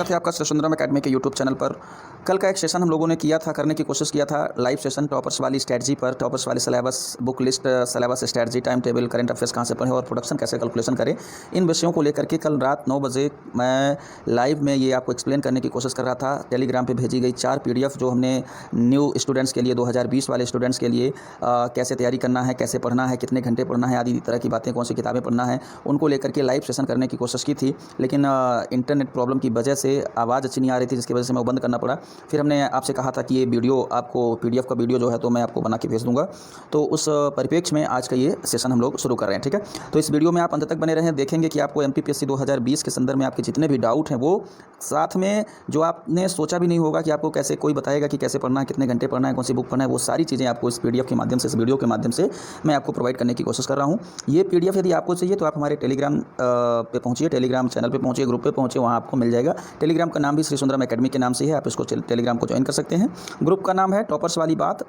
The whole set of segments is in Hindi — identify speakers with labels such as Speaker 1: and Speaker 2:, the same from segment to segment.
Speaker 1: स्वागत है आपका सुंदरम एकेडमी के यूट्यूब चैनल पर। कल का एक सेशन हम लोगों ने किया था, करने की कोशिश किया था, लाइव सेशन टॉपर्स वाली स्ट्रेटजी पर, टॉपर्स वाली syllabus, book list, syllabus strategy, time table, current affairs कहाँ से पढ़ें और प्रोडक्शन कैसे कैलकुलेशन करें, इन विषयों को लेकर के कल रात 9 बजे मैं लाइव में ये आपको एक्सप्लेन करने की कोशिश कर रहा था। टेलीग्राम पर भेजी गई 4 PDF जो हमने न्यू स्टूडेंट्स के लिए, 2020 वाले स्टूडेंट्स के लिए कैसे तैयारी करना है, कैसे पढ़ना है, कितने घंटे पढ़ना है, आदि तरह की बातें, कौन सी किताबें पढ़ना है, उनको लेकर के लाइव सेशन करने की कोशिश की थी। लेकिन इंटरनेट प्रॉब्लम की वजह से आवाज़ अच्छी नहीं आ रही थी, जिसकी वजह से मैं वो बंद करना पड़ा। फिर हमने आपसे कहा था कि ये वीडियो आपको PDF का वीडियो जो है तो मैं आपको बना के भेज दूंगा। तो उस परिप्रेक्ष्य में आज का ये सेशन हम लोग शुरू कर रहे हैं, ठीक है। तो इस वीडियो में आप अंत तक बने रहें, देखेंगे कि आपको MPPSC 2020 के संदर्भ में आपके जितने भी डाउट हैं, वो साथ में जो आपने सोचा भी नहीं होगा कि आपको कैसे कोई बताएगा कि कैसे पढ़ना है, कितने घंटे पढ़ना है, कौन सी बुक पढ़ना है, वो सारी चीज़ें आपको इस PDF के माध्यम से, इस वीडियो के माध्यम से मैं आपको प्रोवाइड करने की कोशिश कर रहा हूँ। ये PDF यदि आपको चाहिए तो आप हमारे टेलीग्राम पे पहुँचिए, टेलीग्राम चैनल पे पहुँचिए, ग्रुप पे पहुँचिए, वहाँ आपको मिल जाएगा। टेलीग्राम का नाम भी श्री सुंदरम एकेडमी के नाम से है, आप इसको टेलीग्राम को ज्वाइन कर सकते हैं। ग्रुप का नाम है टॉपर्स वाली बात,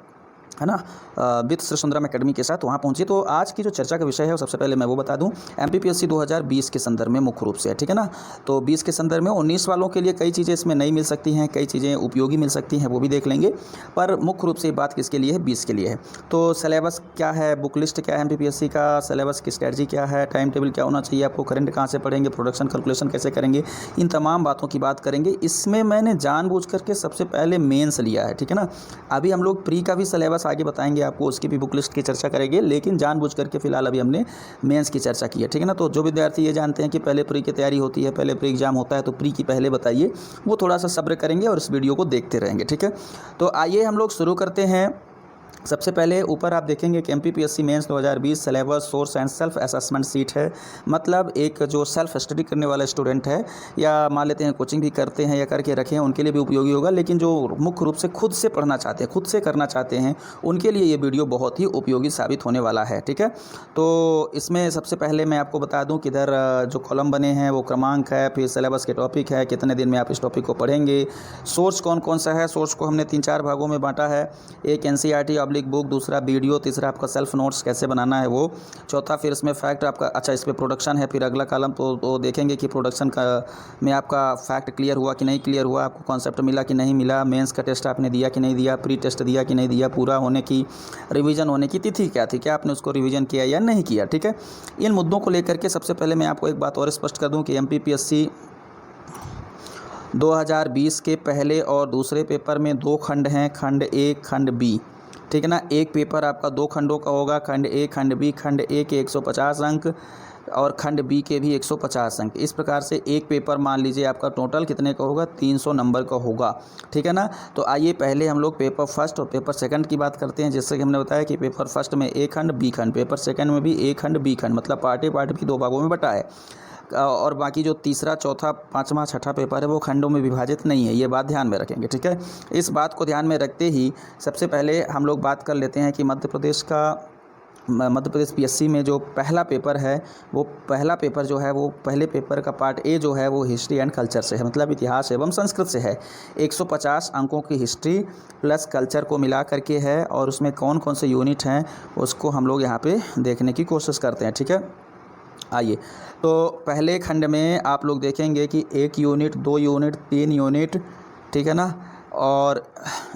Speaker 1: है ना, विद श्री सुंदरम एकेडमी के साथ, वहाँ पहुँचिए। तो आज की जो चर्चा का विषय है, सबसे पहले मैं वो बता दूं, MPPSC 2020 के संदर्भ में मुख्य रूप से है, ठीक है ना। तो 20 के संदर्भ में 19 वालों के लिए कई चीज़ें इसमें नहीं मिल सकती हैं, कई चीज़ें उपयोगी मिल सकती हैं, वो भी देख लेंगे। पर मुख्य रूप से बात किसके लिए है? 20 के लिए है। तो सिलेबस क्या है, बुक लिस्ट क्या है MPPSC का, सिलेबस की स्ट्रेटजी क्या है, टाइम टेबल क्या होना चाहिए, आपको करंट कहाँ से पढ़ेंगे, प्रोडक्शन कैलकुलेशन कैसे करेंगे, इन तमाम बातों की बात करेंगे। इसमें मैंने जानबूझ करके सबसे पहले मेंस लिया है, ठीक है ना। अभी हम लोग प्री का भी सिलेबस आगे बताएंगे आपको, उसकी भी बुक लिस्ट की चर्चा करेंगे, लेकिन जानबूझ करके फिलहाल अभी हमने मेंस की चर्चा की है, ठीक है ना। तो जो विद्यार्थी ये जानते हैं कि पहले प्री की तैयारी होती है, पहले प्री एग्जाम होता है, तो प्री की पहले बताइए, वो थोड़ा सा सब्र करेंगे और इस वीडियो को देखते रहेंगे, ठीक है। तो आइए हम लोग शुरू करते हैं। सबसे पहले ऊपर आप देखेंगे कि MPPSC mains 2020 syllabus, source and self assessment sheet है। मतलब एक जो सेल्फ स्टडी करने वाला स्टूडेंट है, या मान लेते हैं कोचिंग भी करते हैं या करके रखे हैं, उनके लिए भी उपयोगी होगा। लेकिन जो मुख्य रूप से खुद से पढ़ना चाहते हैं, खुद से करना चाहते हैं, उनके लिए ये वीडियो बहुत ही उपयोगी साबित होने वाला है, ठीक है। तो इसमें सबसे पहले मैं आपको बता दूँ कि इधर जो कॉलम बने हैं वो क्रमांक है, फिर सिलेबस के टॉपिक है, कितने दिन में आप इस टॉपिक को पढ़ेंगे, सोर्स कौन कौन सा है। सोर्स को हमने 3-4 भागों में बांटा है। एक NCERT बुक, दूसरा वीडियो, तीसरा आपका सेल्फ नोट्स कैसे बनाना है वो, चौथा फिर इसमें फैक्ट आपका, अच्छा इस पे प्रोडक्शन है, फिर अगला कॉलम तो देखेंगे कि प्रोडक्शन का में आपका फैक्ट क्लियर हुआ कि नहीं क्लियर हुआ, आपको कॉन्सेप्ट मिला कि नहीं मिला, मेंस का टेस्ट आपने दिया कि नहीं दिया, प्री टेस्ट दिया कि नहीं दिया, पूरा होने की, रिवीजन होने की तिथि क्या थी, क्या आपने उसको रिवीजन किया या नहीं किया, ठीक है। इन मुद्दों को लेकर के सबसे पहले मैं आपको एक बात और स्पष्ट कर दूँ कि MPPSC 2020 के पहले और दूसरे पेपर में 2 खंड हैं, खंड A, खंड B, ठीक है ना। एक पेपर आपका 2 खंडों का होगा, खंड A, खंड B। खंड A के 150 अंक और खंड B के भी 150 अंक। इस प्रकार से एक पेपर मान लीजिए आपका टोटल कितने का होगा, 300 नंबर का होगा, ठीक है ना। तो आइए पहले हम लोग पेपर फर्स्ट और पेपर सेकंड की बात करते हैं। जैसे कि हमने बताया कि पेपर फर्स्ट में A खंड B खंड, पेपर सेकंड में भी A खंड B खंड, मतलब पार्ट भी 2 भागों में बटा है। और बाकी जो तीसरा, चौथा, पाँचवा, छठा पेपर है वो खंडों में विभाजित नहीं है, ये बात ध्यान में रखेंगे, ठीक है। इस बात को ध्यान में रखते ही सबसे पहले हम लोग बात कर लेते हैं कि मध्य प्रदेश PSC में जो पहला पेपर है, वो पहला पेपर जो है, वो पहले पेपर का पार्ट A जो है वो हिस्ट्री एंड कल्चर से है, मतलब इतिहास एवं संस्कृत से है। 150 अंकों की हिस्ट्री प्लस कल्चर को मिला करके है, और उसमें कौन कौन से यूनिट हैं उसको हम लोग यहाँ पे देखने की कोशिश करते हैं, ठीक है। आइए, तो पहले खंड में आप लोग देखेंगे कि 1 यूनिट, 2 यूनिट, 3 यूनिट, ठीक है ना, और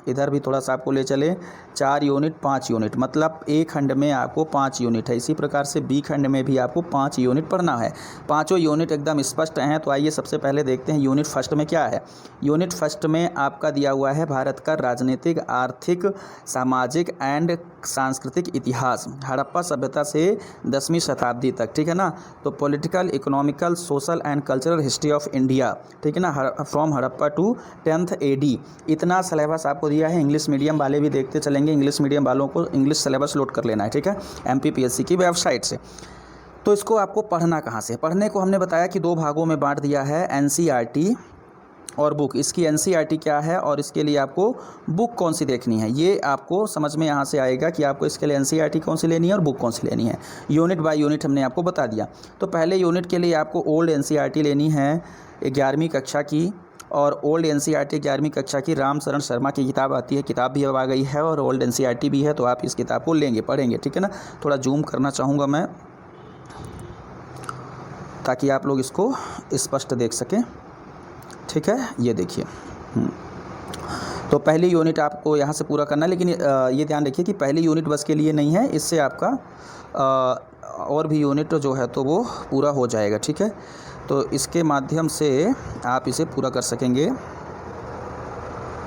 Speaker 1: इधर भी थोड़ा सा आपको ले चले, 4 यूनिट, 5 यूनिट, मतलब A खंड में आपको 5 यूनिट है। इसी प्रकार से B खंड में भी आपको 5 यूनिट पढ़ना है। पाँचों यूनिट एकदम स्पष्ट हैं। तो आइए सबसे पहले देखते हैं यूनिट फर्स्ट में क्या है। यूनिट फर्स्ट में आपका दिया हुआ है भारत का राजनीतिक, आर्थिक, सामाजिक एंड सांस्कृतिक इतिहास, हड़प्पा सभ्यता से 10वीं शताब्दी तक, ठीक है ना। तो political, economical, social and cultural history of India, ठीक है ना, from Harappa to 10th AD। इतना सिलेबस आपको दिया है। इंग्लिश मीडियम वाले भी देखते चलेंगे, इंग्लिश मीडियम वालों को इंग्लिश सिलेबस लोड कर लेना है, ठीक है, MPPSC की वेबसाइट से। तो इसको आपको पढ़ना कहाँ से? पढ़ने को हमने बताया कि 2 भागों में बांट दिया है, NCERT और बुक। इसकी NCERT क्या है और इसके लिए आपको बुक कौन सी देखनी है, ये आपको समझ में यहाँ से आएगा कि आपको इसके लिए NCERT कौन सी लेनी है और बुक कौन सी लेनी है। यूनिट बाय यूनिट हमने आपको बता दिया। तो पहले यूनिट के लिए आपको ओल्ड NCERT लेनी है 11वीं कक्षा की, और ओल्ड NCERT 11वीं कक्षा की राम शरण शर्मा की किताब आती है, किताब भी अब आ गई है और ओल्ड NCERT भी है। तो आप इस किताब को लेंगे, पढ़ेंगे, ठीक है ना। थोड़ा जूम करना चाहूँगा मैं ताकि आप लोग इसको स्पष्ट देख सकें, ठीक है, ये देखिए। तो पहली यूनिट आपको यहाँ से पूरा करना है, लेकिन ये ध्यान रखिए कि पहली यूनिट बस के लिए नहीं है, इससे आपका और भी यूनिट जो है तो वो पूरा हो जाएगा। ठीक है, तो इसके माध्यम से आप इसे पूरा कर सकेंगे।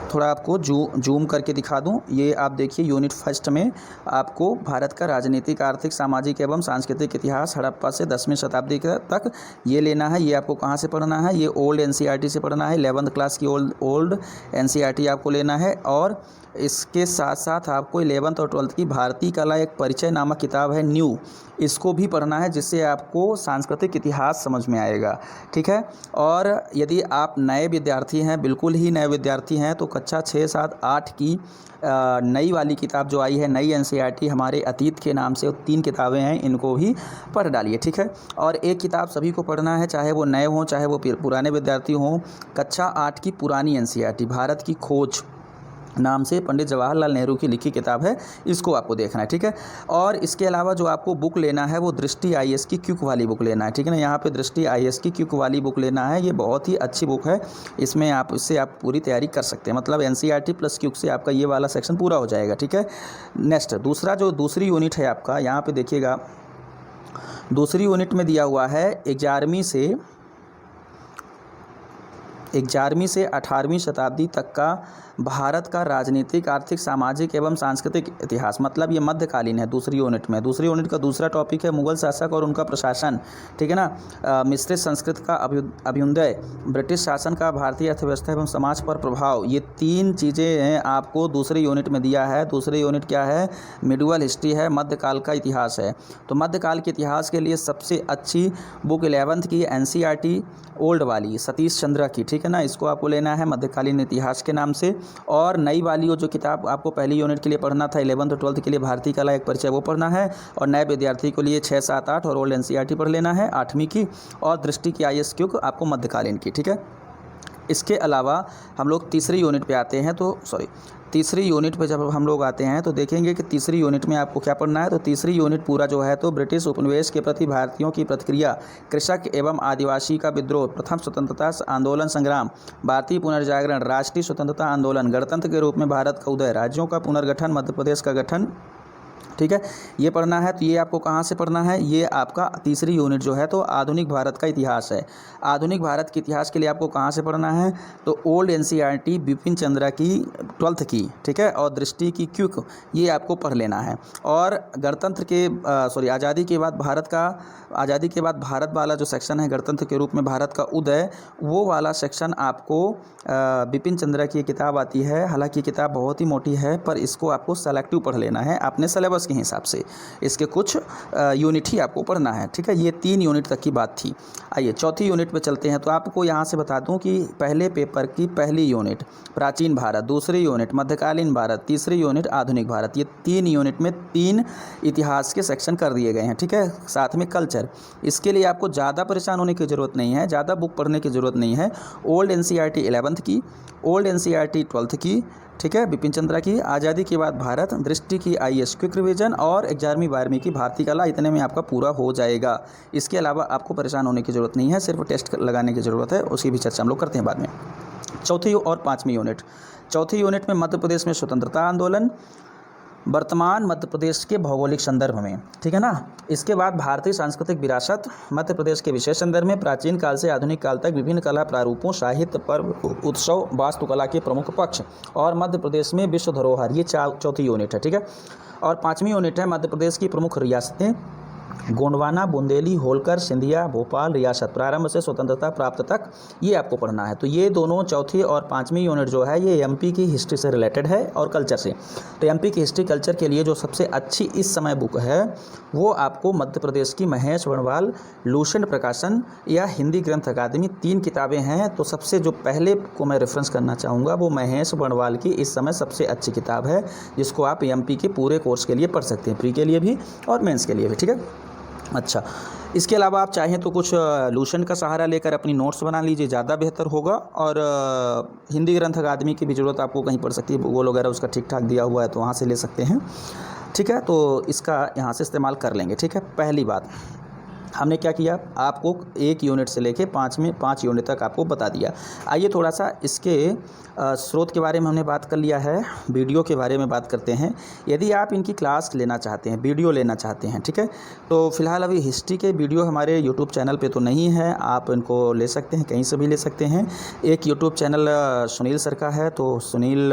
Speaker 1: थोड़ा आपको जूम करके दिखा दूं, ये आप देखिए यूनिट फर्स्ट में आपको भारत का राजनीतिक, आर्थिक, सामाजिक एवं सांस्कृतिक इतिहास हड़प्पा से 10वीं शताब्दी तक ये लेना है। ये आपको कहाँ से पढ़ना है? ये ओल्ड एनसीईआरटी से पढ़ना है। 11th क्लास की ओल्ड एनसीईआरटी आपको लेना है। और इसके साथ साथ आपको 11th और 12th की भारतीय कला एक परिचय नामक किताब है न्यू, इसको भी पढ़ना है, जिससे आपको सांस्कृतिक इतिहास समझ में आएगा। ठीक है, और यदि आप नए विद्यार्थी हैं, बिल्कुल ही नए विद्यार्थी हैं, तो कक्षा 6, 7, 8 की नई वाली किताब जो आई है, नई एनसीईआरटी हमारे अतीत के नाम से 3 किताबें हैं, इनको भी पढ़ डालिए। ठीक है, और एक किताब सभी को पढ़ना है, चाहे वो नए हों चाहे वो पुराने विद्यार्थी हों। कक्षा 8 की पुरानी एनसीईआरटी भारत की खोज नाम से पंडित जवाहरलाल नेहरू की लिखी किताब है, इसको आपको देखना है। ठीक है, और इसके अलावा जो आपको बुक लेना है वो दृष्टि आईएएस की क्विक वाली बुक लेना है। ठीक है ना, यहाँ पे दृष्टि आईएएस की क्विक वाली बुक लेना है। ये बहुत ही अच्छी बुक है, इससे आप पूरी तैयारी कर सकते हैं। मतलब एनसीईआरटी प्लस क्विक से आपका ये वाला सेक्शन पूरा हो जाएगा। ठीक है, नेक्स्ट दूसरी यूनिट है आपका, यहाँ पर देखिएगा, दूसरी यूनिट में दिया हुआ है 11वीं से 18वीं शताब्दी तक का भारत का राजनीतिक, आर्थिक, सामाजिक एवं सांस्कृतिक इतिहास। मतलब ये मध्यकालीन है दूसरी यूनिट में। दूसरी यूनिट का दूसरा टॉपिक है मुगल शासक और उनका प्रशासन। ठीक है ना, मिश्रित संस्कृति का अभ्युदय, ब्रिटिश शासन का भारतीय अर्थव्यवस्था एवं समाज पर प्रभाव। ये 3 चीज़ें हैं आपको दूसरी यूनिट में दिया है। दूसरी यूनिट क्या है? मिडिवल हिस्ट्री है, मध्यकाल का इतिहास है। तो मध्यकाल के इतिहास के लिए सबसे अच्छी बुक 11th की एनसीईआरटी ओल्ड वाली सतीश चंद्र की। ठीक है ना, इसको आपको लेना है मध्यकालीन इतिहास के नाम से। और नई वाली वो जो किताब आपको पहली यूनिट के लिए पढ़ना था 11th और 12th के लिए भारतीय कला एक परिचय, वो पढ़ना है। और नए विद्यार्थी के लिए 6, 7, 8 और ओल्ड एनसीईआरटी पढ़ लेना है 8वीं की, और दृष्टि की आईएएस क्विक आपको मध्यकालीन की। ठीक है, इसके अलावा हम लोग तीसरी यूनिट पे आते हैं। तीसरी यूनिट पे जब हम लोग आते हैं तो देखेंगे कि तीसरी यूनिट में आपको क्या पढ़ना है। तो तीसरी यूनिट पूरा जो है तो ब्रिटिश उपनिवेश के प्रति भारतीयों की प्रतिक्रिया, कृषक एवं आदिवासी का विद्रोह, प्रथम स्वतंत्रता आंदोलन संग्राम, भारतीय पुनर्जागरण, राष्ट्रीय स्वतंत्रता आंदोलन, गणतंत्र के रूप में भारत का उदय, राज्यों का पुनर्गठन, मध्य प्रदेश का गठन। ठीक है, ये पढ़ना है। तो ये आपको कहाँ से पढ़ना है? ये आपका तीसरी यूनिट जो है तो आधुनिक भारत का इतिहास है। आधुनिक भारत के इतिहास के लिए आपको कहाँ से पढ़ना है? तो ओल्ड एनसीईआरटी बिपिन चंद्रा की 12th की। ठीक है, और दृष्टि की क्विक, ये आपको पढ़ लेना है। और आज़ादी के बाद भारत वाला जो सेक्शन है, गणतंत्र के रूप में भारत का उदय, वो वाला सेक्शन आपको बिपिन चंद्रा की किताब आती है। हालांकि किताब बहुत ही मोटी है, पर इसको आपको सेलेक्टिव पढ़ लेना है अपने सिलेबस के हिसाब से। इसके कुछ यूनिट ही आपको पढ़ना है। ठीक है, ये 3 यूनिट तक की बात थी। आइए चौथी यूनिट पे चलते हैं। तो आपको यहाँ से बता दूं कि पहले पेपर की पहली यूनिट प्राचीन भारत, दूसरी यूनिट मध्यकालीन भारत, तीसरी यूनिट आधुनिक भारत, ये 3 यूनिट में 3 इतिहास के सेक्शन कर दिए गए हैं। ठीक है, साथ में कल्चर। इसके लिए आपको ज़्यादा परेशान होने की ज़रूरत नहीं है, ज़्यादा बुक पढ़ने की ज़रूरत नहीं है। ओल्ड एनसीईआरटी 11th की, ओल्ड एनसीईआरटी 12th की, ठीक है, बिपिन चंद्रा की, आज़ादी के बाद भारत, दृष्टि की आईएएस क्विक रिवीजन, और 11वीं 12वीं की भारतीय कला। इतने में आपका पूरा हो जाएगा। इसके अलावा आपको परेशान होने की ज़रूरत नहीं है, सिर्फ टेस्ट लगाने की ज़रूरत है। उसकी भी चर्चा हम लोग करते हैं बाद में। चौथी और 5वीं यूनिट। चौथी यूनिट में मध्य प्रदेश में स्वतंत्रता आंदोलन, वर्तमान मध्य प्रदेश के भौगोलिक संदर्भ में। ठीक है ना, इसके बाद भारतीय सांस्कृतिक विरासत, मध्य प्रदेश के विशेष संदर्भ में, प्राचीन काल से आधुनिक काल तक विभिन्न कला प्रारूपों, साहित्य, पर्व, उत्सव, वास्तुकला के प्रमुख पक्ष, और मध्य प्रदेश में विश्व धरोहर। ये चौथी यूनिट है। ठीक है, और 5वीं यूनिट है मध्य प्रदेश की प्रमुख रियासतें, गोंडवाना, बुंदेली, होलकर, सिंधिया, भोपाल रियासत, प्रारंभ से स्वतंत्रता प्राप्त तक, ये आपको पढ़ना है। तो ये दोनों चौथी और 5वीं यूनिट जो है ये एमपी की हिस्ट्री से रिलेटेड है और कल्चर से। तो एमपी की हिस्ट्री कल्चर के लिए जो सबसे अच्छी इस समय बुक है वो आपको मध्य प्रदेश की महेश बर्णवाल लूसेंट प्रकाशन या हिंदी ग्रंथ अकादमी, 3 किताबें हैं। तो सबसे जो पहले को मैं रेफरेंस करना चाहूँगा वो महेश बर्णवाल की इस समय सबसे अच्छी किताब है, जिसको आप एमपी के पूरे कोर्स के लिए पढ़ सकते हैं, प्री के लिए भी और मेंस के लिए भी। ठीक है, अच्छा, इसके अलावा आप चाहें तो कुछ लूसेंट का सहारा लेकर अपनी नोट्स बना लीजिए, ज़्यादा बेहतर होगा। और हिंदी ग्रंथ अकादमी की भी ज़रूरत आपको कहीं पड़ सकती है, भूगोल वगैरह उसका ठीक ठाक दिया हुआ है तो वहाँ से ले सकते हैं। ठीक है, तो इसका यहाँ से इस्तेमाल कर लेंगे। ठीक है, पहली बात हमने क्या किया, आपको 1 यूनिट से लेके 5 यूनिट तक आपको बता दिया। आइए थोड़ा सा इसके स्रोत के बारे में हमने बात कर लिया है, वीडियो के बारे में बात करते हैं। यदि आप इनकी क्लास लेना चाहते हैं, वीडियो लेना चाहते हैं, ठीक है, तो फिलहाल अभी हिस्ट्री के वीडियो हमारे यूट्यूब चैनल पे तो नहीं है, आप इनको ले सकते हैं, कहीं से भी ले सकते हैं। एक यूट्यूब चैनल सुनील सर का है, तो सुनील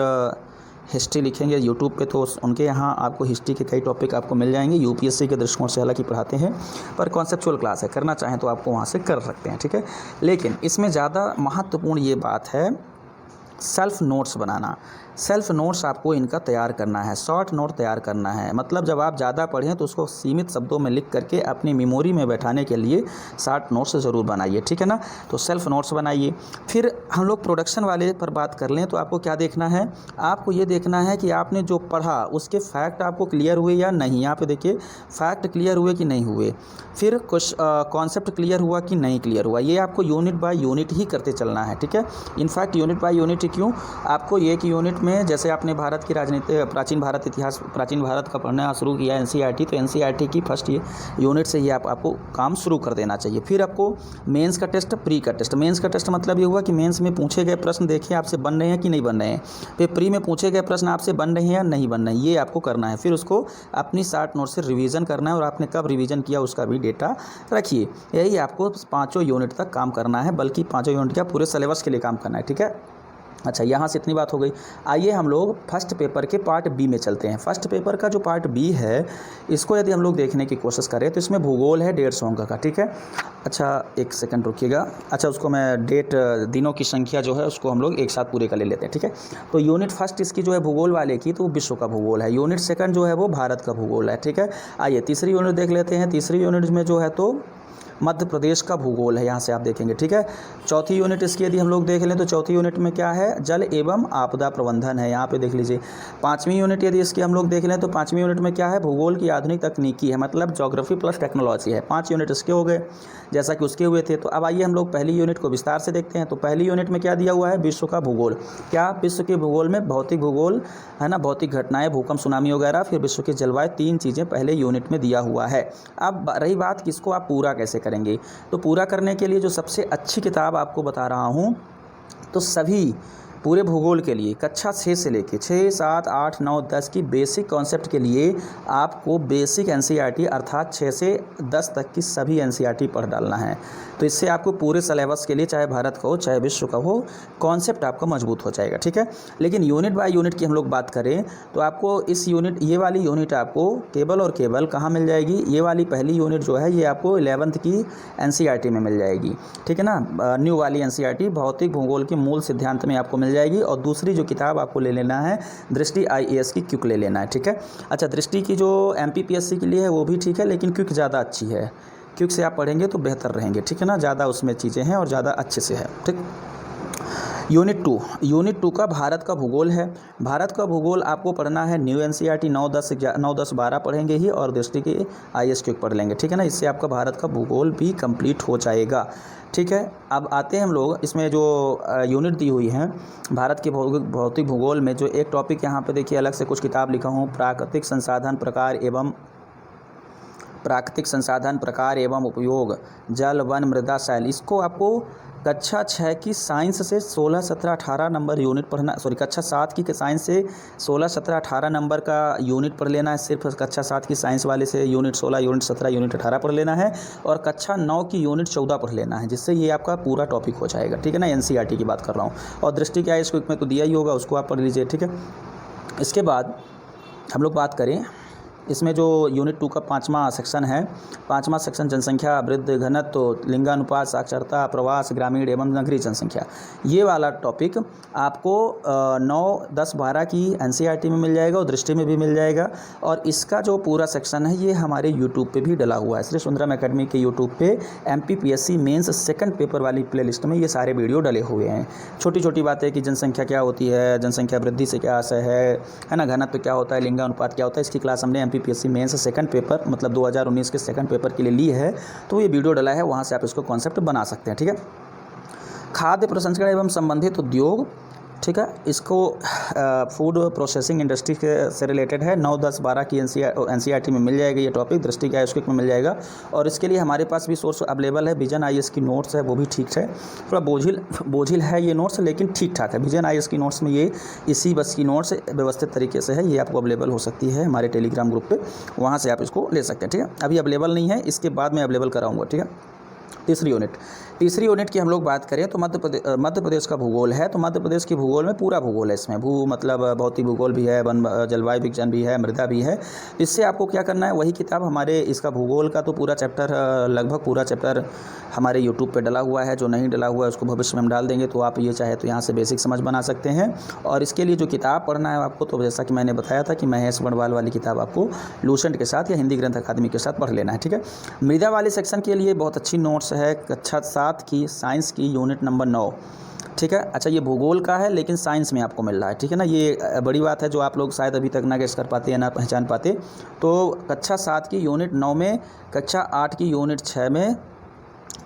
Speaker 1: हिस्ट्री लिखेंगे यूट्यूब पे तो उनके यहाँ आपको हिस्ट्री के कई टॉपिक आपको मिल जाएंगे। यूपीएससी के दृष्टिकोण से हालांकि पढ़ाते हैं, पर कॉन्सेप्चुअल क्लास है, करना चाहें तो आपको वहाँ से कर सकते हैं, ठीक है। लेकिन इसमें ज़्यादा महत्वपूर्ण ये बात है सेल्फ नोट्स बनाना। सेल्फ नोट्स आपको इनका तैयार करना है, शॉर्ट नोट तैयार करना है। मतलब जब आप ज़्यादा पढ़ें तो उसको सीमित शब्दों में लिख करके अपनी मेमोरी में बैठाने के लिए शॉर्ट नोट्स ज़रूर बनाइए, ठीक है ना। तो सेल्फ नोट्स बनाइए। फिर हम लोग प्रोडक्शन वाले पर बात कर लें तो आपको क्या देखना है, आपको ये देखना है कि आपने जो पढ़ा उसके फैक्ट आपको क्लियर हुए या नहीं। यहाँ पे देखिए फैक्ट क्लियर हुए कि नहीं हुए, फिर कुछ कॉन्सेप्ट क्लियर हुआ कि नहीं क्लियर हुआ। ये आपको यूनिट बाय यूनिट ही करते चलना है, ठीक है। इनफैक्ट यूनिट बाय यूनिट क्यों, आपको एक यूनिट में जैसे आपने भारत की राजनीति, प्राचीन भारत इतिहास, प्राचीन भारत का पढ़ना शुरू किया एनसीईआरटी, तो एनसीईआरटी की फर्स्ट यूनिट से ही आपको काम शुरू कर देना चाहिए। फिर आपको मेंस का टेस्ट, प्री का टेस्ट। मेंस का टेस्ट मतलब ये हुआ कि मेंस में पूछे गए प्रश्न देखिए आपसे बन रहे हैं कि नहीं बन रहे हैं। फिर प्री में पूछे गए प्रश्न आपसे बन रहे हैं या नहीं बन रहे हैं, ये आपको करना है। फिर उसको अपनी शॉर्ट नोट से रिवीजन करना है और आपने कब रिवीजन किया उसका भी डेटा रखिए। यही आपको 5 यूनिट तक काम करना है, बल्कि 5 यूनिट का पूरे सिलेबस के लिए काम करना है, ठीक है। अच्छा, यहाँ से इतनी बात हो गई। आइए हम लोग फर्स्ट पेपर के पार्ट बी में चलते हैं। फर्स्ट पेपर का जो पार्ट बी है, इसको यदि हम लोग देखने की कोशिश करें तो इसमें भूगोल है 150 अंक का, ठीक है। अच्छा, एक सेकंड रुकिएगा। अच्छा, उसको मैं डेट, दिनों की संख्या जो है उसको हम लोग एक साथ पूरे कर ले लेते हैं, ठीक है। तो यूनिट फर्स्ट इसकी जो है भूगोल वाले की, तो वो विश्व का भूगोल है। यूनिट सेकंड जो है वो भारत का भूगोल है, ठीक है। आइए तीसरी यूनिट देख लेते हैं। तीसरी यूनिट में जो है तो मध्य प्रदेश का भूगोल है, यहाँ से आप देखेंगे, ठीक है। चौथी यूनिट इसकी यदि हम लोग देख लें तो चौथी यूनिट में क्या है, जल एवं आपदा प्रबंधन है, यहाँ पे देख लीजिए। पाँचवीं यूनिट यदि इसकी हम लोग देख लें तो पाँचवीं यूनिट में क्या है, भूगोल की आधुनिक तकनीकी है, मतलब ज्योग्राफी प्लस टेक्नोलॉजी है। 5 यूनिट इसके हो गए जैसा कि उसके हुए थे। तो अब आइए हम लोग पहली यूनिट को विस्तार से देखते हैं। तो पहली यूनिट में क्या दिया हुआ है, विश्व का भूगोल। क्या विश्व के भूगोल में भौतिक भूगोल है ना, भौतिक घटनाएं, भूकंप, सुनामी वगैरह, फिर विश्व की जलवायु, 3 चीज़ें पहले यूनिट में दिया हुआ है। अब रही बात किसको आप पूरा कैसे करेंगे, तो पूरा करने के लिए जो सबसे अच्छी किताब आपको बता रहा हूँ, तो सभी पूरे भूगोल के लिए कक्षा 6 से लेके 6, 7, 8, 9, 10 की बेसिक कॉन्सेप्ट के लिए आपको बेसिक एनसीईआरटी अर्थात 6 से 10 तक की सभी एनसीईआरटी पढ़ डालना है। तो इससे आपको पूरे सिलेबस के लिए, चाहे भारत का हो चाहे विश्व का हो, कॉन्सेप्ट आपका मजबूत हो जाएगा, ठीक है। लेकिन यूनिट बाय यूनिट की हम लोग बात करें तो आपको इस यूनिट, ये वाली यूनिट आपको केवल और केवल कहाँ मिल जाएगी, ये वाली पहली यूनिट जो है ये आपको 11th की एनसीईआरटी में मिल जाएगी, ठीक है ना। न्यू वाली एनसीईआरटी भौतिक भूगोल के मूल सिद्धांत में आपको मिल जाएगी। और दूसरी जो किताब आपको ले लेना है दृष्टि आईएएस की, क्विक ले लेना है, ठीक है। अच्छा, दृष्टि की जो एमपीपीएससी के लिए है वो भी ठीक है, लेकिन क्विक ज़्यादा अच्छी है। क्विक से आप पढ़ेंगे तो बेहतर रहेंगे, ठीक है ना, ज़्यादा उसमें चीज़ें हैं और ज़्यादा अच्छे से है, ठीक। यूनिट 2 का भारत का भूगोल है। भारत का भूगोल आपको पढ़ना है न्यू एनसीईआरटी 9, 10, 12 पढ़ेंगे ही, और दृष्टि के आईएएस क्विक पढ़ लेंगे, ठीक है ना। इससे आपका भारत का भूगोल भी कंप्लीट हो जाएगा, ठीक है। अब आते हैं हम लोग इसमें जो यूनिट दी हुई है भारत के भौतिक भूगोल में, जो एक टॉपिक यहाँ पे देखिए अलग से कुछ किताब लिखा हूँ, प्राकृतिक संसाधन प्रकार एवं उपयोग, जल, वन, मृदा, शैल। इसको आपको कक्षा 6 की साइंस से 16, 17, 18 नंबर यूनिट पढ़ना, सॉरी कक्षा 7 की साइंस से 16, 17, 18 नंबर का यूनिट पढ़ लेना है। सिर्फ कक्षा 7 की साइंस वाले से यूनिट 16, यूनिट 17, यूनिट 18 पढ़ लेना है, और कक्षा 9 की यूनिट 14 पढ़ लेना है, जिससे ये आपका पूरा टॉपिक हो जाएगा, ठीक है ना। एनसीईआरटी की बात कर रहा हूँ। और दृष्टि क्या है, इसको में तो दिया ही होगा, उसको आप पढ़ लीजिए, ठीक है। इसके बाद हम लोग बात करें इसमें जो यूनिट 2 का 5वां सेक्शन है, 5वां सेक्शन जनसंख्या, वृद्धि, घनत्व, लिंगानुपात, साक्षरता, प्रवास, ग्रामीण एवं नगरीय जनसंख्या। ये वाला टॉपिक आपको 9, 10, 12 की एनसीईआरटी में मिल जाएगा और दृष्टि में भी मिल जाएगा। और इसका जो पूरा सेक्शन है ये हमारे यूट्यूब पे भी डला हुआ है, श्री सुंदरम एकेडमी के यूट्यूब पे एमपीपीएससी मेंस सेकंड पेपर वाली प्लेलिस्ट में ये सारे वीडियो डले हुए हैं। छोटी छोटी बातें कि जनसंख्या क्या होती है, जनसंख्या वृद्धि से क्या आशय है ना, घनत्व क्या होता है, लिंगानुपात क्या होता है, इसकी क्लास हमने एमपीपीएससी मेंस सेकंड पेपर मतलब 2019 के सेकंड पेपर के लिए ली है, तो ये वीडियो डला है, वहाँ से आप इसको कॉन्सेप्ट बना सकते हैं, ठीक है। खाद्य प्रसंस्करण एवं संबंधित उद्योग, ठीक है। इसको फूड प्रोसेसिंग इंडस्ट्री के से रिलेटेड है। 9, 10, 12 की एनसीईआरटी में मिल जाएगा ये टॉपिक, दृष्टि के आईएएस में मिल जाएगा। और इसके लिए हमारे पास भी सोर्स अवेलेबल है, विजन आईएएस की नोट्स है, वो भी ठीक है। थोड़ा बोझिल है ये नोट्स, लेकिन ठीक ठाक है। विजन आईएएस की नोट्स में ये इसी बस की नोट्स व्यवस्थित तरीके से है, ये आपको अवेलेबल हो सकती है हमारे टेलीग्राम ग्रुप पर, वहाँ से आप इसको ले सकते हैं। ठीक है, अभी अवेलेबल नहीं है, इसके बाद मैं अवेलेबल कराऊँगा। ठीक है। तीसरी यूनिट की हम लोग बात करें तो मध्य प्रदेश का भूगोल है। तो मध्य प्रदेश की भूगोल में पूरा भूगोल है, इसमें मतलब भौतिक भूगोल भी है, वन जलवायु विज्ञान भी है, मृदा भी है। इससे आपको क्या करना है, वही किताब हमारे इसका भूगोल का तो पूरा चैप्टर, लगभग पूरा चैप्टर हमारे यूट्यूब पे डला हुआ है। जो नहीं डला हुआ है उसको भविष्य में हम डाल देंगे, तो आप ये चाहे तो यहाँ से बेसिक समझ बना सकते हैं। और इसके लिए जो किताब पढ़ना है आपको, तो जैसा कि मैंने बताया था कि महेश बड़वाल वाली किताब आपको लूसेंट के साथ या हिंदी ग्रंथ अकादमी के साथ पढ़ लेना है। ठीक है। मृदा वाले सेक्शन के लिए बहुत अच्छी नोट्स है, कक्षा 7 की साइंस की यूनिट नंबर 9। ठीक है। अच्छा, ये भूगोल का है लेकिन साइंस में आपको मिल रहा है। ठीक है ना, ये बड़ी बात है जो आप लोग शायद अभी तक ना गेस कर पाते या ना पहचान पाते। तो कक्षा 7 की यूनिट 9 में, कक्षा 8 की यूनिट 6 में,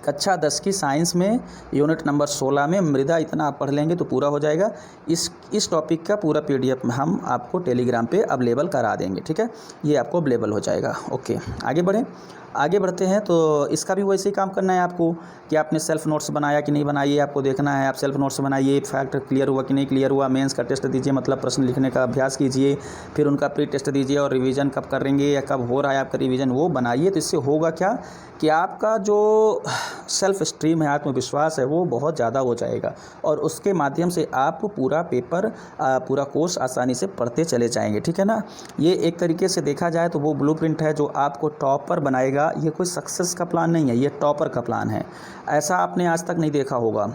Speaker 1: कक्षा 10 की साइंस में यूनिट नंबर 16 में मृदा, इतना आप पढ़ लेंगे तो पूरा हो जाएगा। इस टॉपिक का पूरा पीडीएफ हम आपको टेलीग्राम पे अवेलेबल करा देंगे। ठीक है, ये आपको अवेलेबल हो जाएगा। ओके, आगे बढ़ते हैं। तो इसका भी वैसे ही काम करना है आपको कि आपने सेल्फ नोट्स बनाया कि नहीं बनाइए, आपको देखना है। आप सेल्फ नोट्स बनाइए, फैक्ट क्लियर हुआ कि नहीं क्लियर हुआ, मेंस का टेस्ट दीजिए, मतलब प्रश्न लिखने का अभ्यास कीजिए, फिर उनका प्री टेस्ट दीजिए, और रिवीजन कब करेंगे या कब हो रहा है आपका रिवीजन वो बनाइए। तो इससे होगा क्या कि आपका जो सेल्फ स्ट्रीम है, आत्मविश्वास है, वो बहुत ज़्यादा हो जाएगा, और उसके माध्यम से आप पूरा पेपर, पूरा कोर्स आसानी से पढ़ते चले जाएंगे। ठीक है ना, ये एक तरीके से देखा जाए तो वो ब्लूप्रिंट है जो आपको टॉपर बनाएगा। ये कोई सक्सेस का प्लान नहीं है, ये टॉपर का प्लान है। ऐसा आपने आज तक नहीं देखा होगा,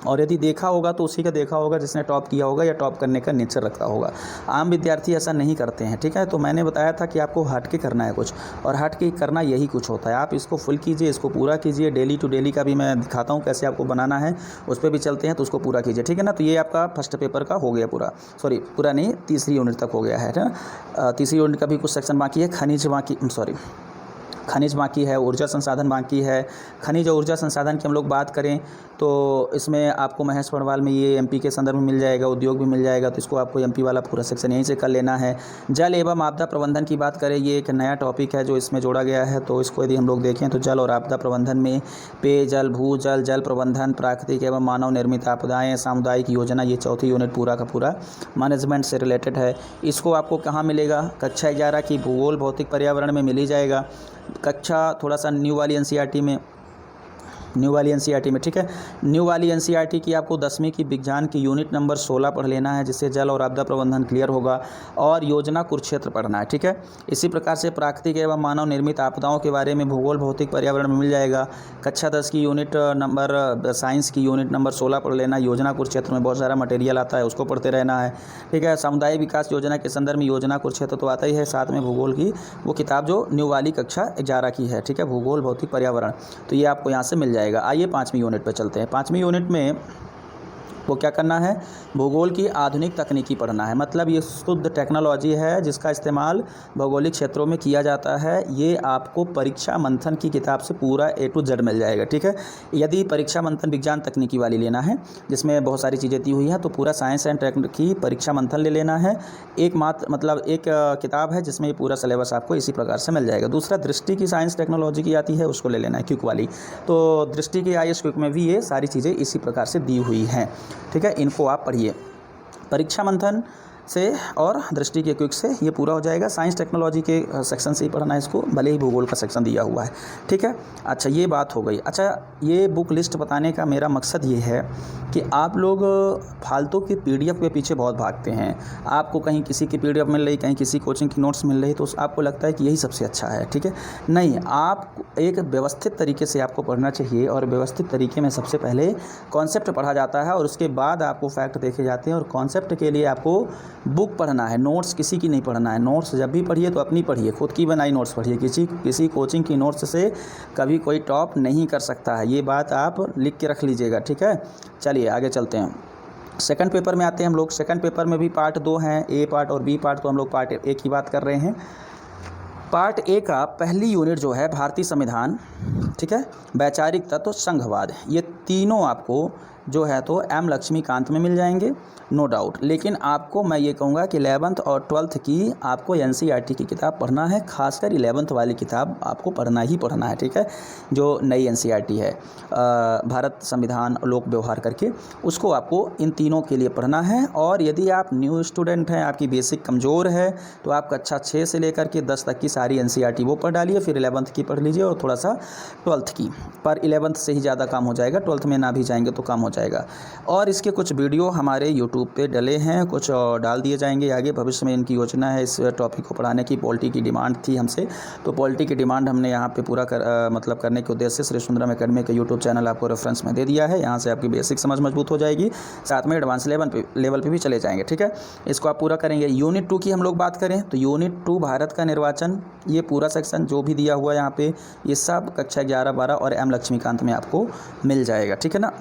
Speaker 1: और यदि देखा होगा तो उसी का देखा होगा जिसने टॉप किया होगा या टॉप करने का नेचर रखता होगा। आम विद्यार्थी ऐसा नहीं करते हैं। ठीक है, तो मैंने बताया था कि आपको हट के करना है कुछ, और हट के करना यही कुछ होता है। आप इसको फुल कीजिए, इसको पूरा कीजिए। डेली टू डेली का भी मैं दिखाता हूँ कैसे आपको बनाना है, उस पर भी चलते हैं, तो उसको पूरा कीजिए। ठीक है ना, तो ये आपका फर्स्ट पेपर का हो गया पूरा, सॉरी पूरा नहीं, तीसरी यूनिट तक हो गया है ना। तीसरी यूनिट का भी कुछ सेक्शन बाकी है, खनिज बाकी है, ऊर्जा संसाधन बाकी है। खनिज और ऊर्जा संसाधन की हम लोग बात करें तो इसमें आपको महेश बड़वाल में ये एमपी के संदर्भ में मिल जाएगा, उद्योग भी मिल जाएगा, तो इसको आपको एमपी वाला पूरा सेक्शन यहीं से कर लेना है। जल एवं आपदा प्रबंधन की बात करें, ये एक नया टॉपिक है जो इसमें जोड़ा गया है। तो इसको यदि हम लोग देखें तो जल और आपदा प्रबंधन में पेयजल, भूजल, जल प्रबंधन, प्राकृतिक एवं मानव निर्मित आपदाएँ, सामुदायिक योजना, ये चौथी यूनिट पूरा का पूरा मैनेजमेंट से रिलेटेड है। इसको आपको कहाँ मिलेगा, कक्षा 11 की भूगोल भौतिक पर्यावरण में मिल ही जाएगा। कक्षा थोड़ा सा न्यू वाली एनसीईआरटी में, ठीक है, न्यू वाली एनसीईआरटी की आपको 10वीं की विज्ञान की यूनिट नंबर 16 पढ़ लेना है, जिससे जल और आपदा प्रबंधन क्लियर होगा, और योजना कुरुक्षेत्र पढ़ना है। ठीक है, इसी प्रकार से प्राकृतिक एवं मानव निर्मित आपदाओं के बारे में भूगोल भौतिक पर्यावरण में मिल जाएगा। कक्षा 10 की यूनिट नंबर, साइंस की यूनिट नंबर 16 पढ़ लेना। योजना कुरुक्षेत्र में बहुत सारा मटेरियल आता है, उसको पढ़ते रहना है। ठीक है, सामुदायिक विकास योजना के संदर्भ में योजना कुरुक्षेत्र तो आता ही है, साथ में भूगोल की वो किताब जो न्यू वाली कक्षा 11 की है। ठीक है, भूगोल भौतिक पर्यावरण, तो ये आपको यहाँ से मिल जाएगा। आइए 5वीं यूनिट पर चलते हैं। 5वीं यूनिट में वो क्या करना है, भूगोल की आधुनिक तकनीकी पढ़ना है। मतलब ये शुद्ध टेक्नोलॉजी है जिसका इस्तेमाल भौगोलिक क्षेत्रों में किया जाता है। ये आपको परीक्षा मंथन की किताब से पूरा A to Z मिल जाएगा। ठीक है, यदि परीक्षा मंथन विज्ञान तकनीकी वाली लेना है जिसमें बहुत सारी चीज़ें दी हुई हैं, तो पूरा साइंस एंड टेक की परीक्षा मंथन ले लेना है। एक किताब है जिसमें ये पूरा सिलेबस आपको इसी प्रकार से मिल जाएगा। दूसरा, दृष्टि की साइंस टेक्नोलॉजी की आती है, उसको ले लेना है, क्विक वाली। तो दृष्टि की IAS क्विक में भी ये सारी चीज़ें इसी प्रकार से दी हुई हैं। ठीक है, इनको आप पढ़िए। परीक्षा मंथन से और दृष्टि के क्विक से ये पूरा हो जाएगा। साइंस टेक्नोलॉजी के सेक्शन से ही पढ़ना है इसको, भले ही भूगोल का सेक्शन दिया हुआ है। ठीक है, अच्छा ये बात हो गई। अच्छा, ये बुक लिस्ट बताने का मेरा मकसद ये है कि आप लोग फालतू की PDF के पीछे बहुत भागते हैं। आपको कहीं किसी की PDF मिल रही, कहीं किसी कोचिंग की नोट्स मिल रही, तो आपको लगता है कि यही सबसे अच्छा है। ठीक है, नहीं, आप एक व्यवस्थित तरीके से आपको पढ़ना चाहिए, और व्यवस्थित तरीके में सबसे पहले कॉन्सेप्ट पढ़ा जाता है, और उसके बाद आपको फैक्ट देखे जाते हैं। और कॉन्सेप्ट के लिए आपको बुक पढ़ना है, नोट्स किसी की नहीं पढ़ना है। नोट्स जब भी पढ़िए तो अपनी पढ़िए, खुद की बनाई नोट्स पढ़िए। किसी कोचिंग की नोट्स से कभी कोई टॉप नहीं कर सकता है, ये बात आप लिख के रख लीजिएगा। ठीक है, चलिए आगे चलते हैं। सेकंड पेपर में आते हैं हम लोग। सेकंड पेपर में भी पार्ट 2 हैं, A पार्ट और B पार्ट, तो हम लोग पार्ट A की बात कर रहे हैं। पार्ट A का पहली यूनिट जो है भारतीय संविधान, ठीक है, वैचारिक तत्व, संघवाद, ये तीनों आपको जो है तो एम लक्ष्मीकांत में मिल जाएंगे, नो डाउट। लेकिन आपको मैं ये कहूँगा कि 11th और 12th की आपको एनसीईआरटी की किताब पढ़ना है, खासकर 11th वाली किताब आपको पढ़ना ही पढ़ना है, ठीक है, जो नई एनसीईआरटी है भारत संविधान लोक व्यवहार करके, उसको आपको इन तीनों के लिए पढ़ना है। और यदि आप न्यू स्टूडेंट हैं, आपकी बेसिक कमज़ोर है, तो आप कक्षा 6 से लेकर के 10 तक की सारी एनसीईआरटी वो पढ़ डालिए, फिर 11th की पढ़ लीजिए और थोड़ा सा 12th की। पर 11th से ही ज़्यादा काम हो जाएगा, 12th में ना भी जाएंगे तो काम हो जाएगा। और इसके कुछ वीडियो हमारे यूट्यूब पे डले हैं, कुछ डाल दिए जाएंगे आगे भविष्य में। इनकी योजना है इस टॉपिक को पढ़ाने की। पॉलिटी की डिमांड थी हमसे, तो पॉलिटी की डिमांड हमने यहाँ पे पूरा मतलब करने के उद्देश्य से श्री सुंदरम एकेडमी का यूट्यूब चैनल आपको रेफरेंस में दे दिया है। यहाँ से आपकी बेसिक समझ मजबूत हो जाएगी, साथ में एडवांस लेवल पे भी चले जाएंगे, ठीक है। इसको आप पूरा करेंगे। यूनिट 2 की हम लोग बात करें तो यूनिट 2 भारत का निर्वाचन, ये पूरा सेक्शन जो भी दिया हुआ है यहाँ पे, ये सब कक्षा 11, 12 और एम लक्ष्मीकांत में आपको मिल जाएगा, ठीक है ना।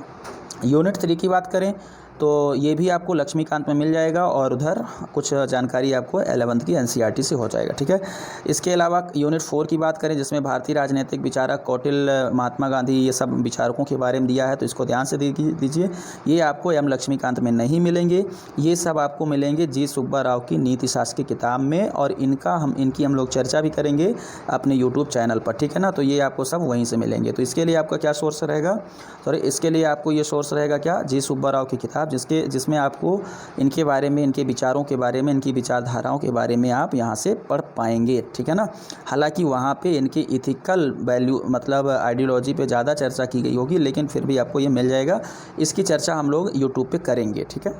Speaker 1: यूनिट 3 की बात करें तो ये भी आपको लक्ष्मीकांत में मिल जाएगा, और उधर कुछ जानकारी आपको 11th की एनसीईआरटी से हो जाएगा, ठीक है। इसके अलावा यूनिट 4 की बात करें, जिसमें भारतीय राजनीतिक विचारक कौटिल्य, महात्मा गांधी, ये सब विचारकों के बारे में दिया है, तो इसको ध्यान से दीजिए। ये आपको एम लक्ष्मीकांत में नहीं मिलेंगे, ये सब आपको मिलेंगे जी सुब्बा राव की नीति शास्त्र की किताब में, और इनकी हम लोग चर्चा भी करेंगे अपने यूट्यूब चैनल पर, ठीक है ना। तो ये आपको सब वहीं से मिलेंगे। तो इसके लिए आपका क्या सोर्स रहेगा, इसके लिए आपको ये सोर्स रहेगा क्या, जी सुब्बा राव की किताब, जिसमें आपको इनके बारे में, इनके विचारों के बारे में, इनकी विचारधाराओं के बारे में आप यहाँ से पढ़ पाएंगे, ठीक है ना। हालांकि वहाँ पे इनके इथिकल वैल्यू मतलब आइडियोलॉजी पे ज़्यादा चर्चा की गई होगी, लेकिन फिर भी आपको ये मिल जाएगा। इसकी चर्चा हम लोग यूट्यूब पे करेंगे, ठीक है।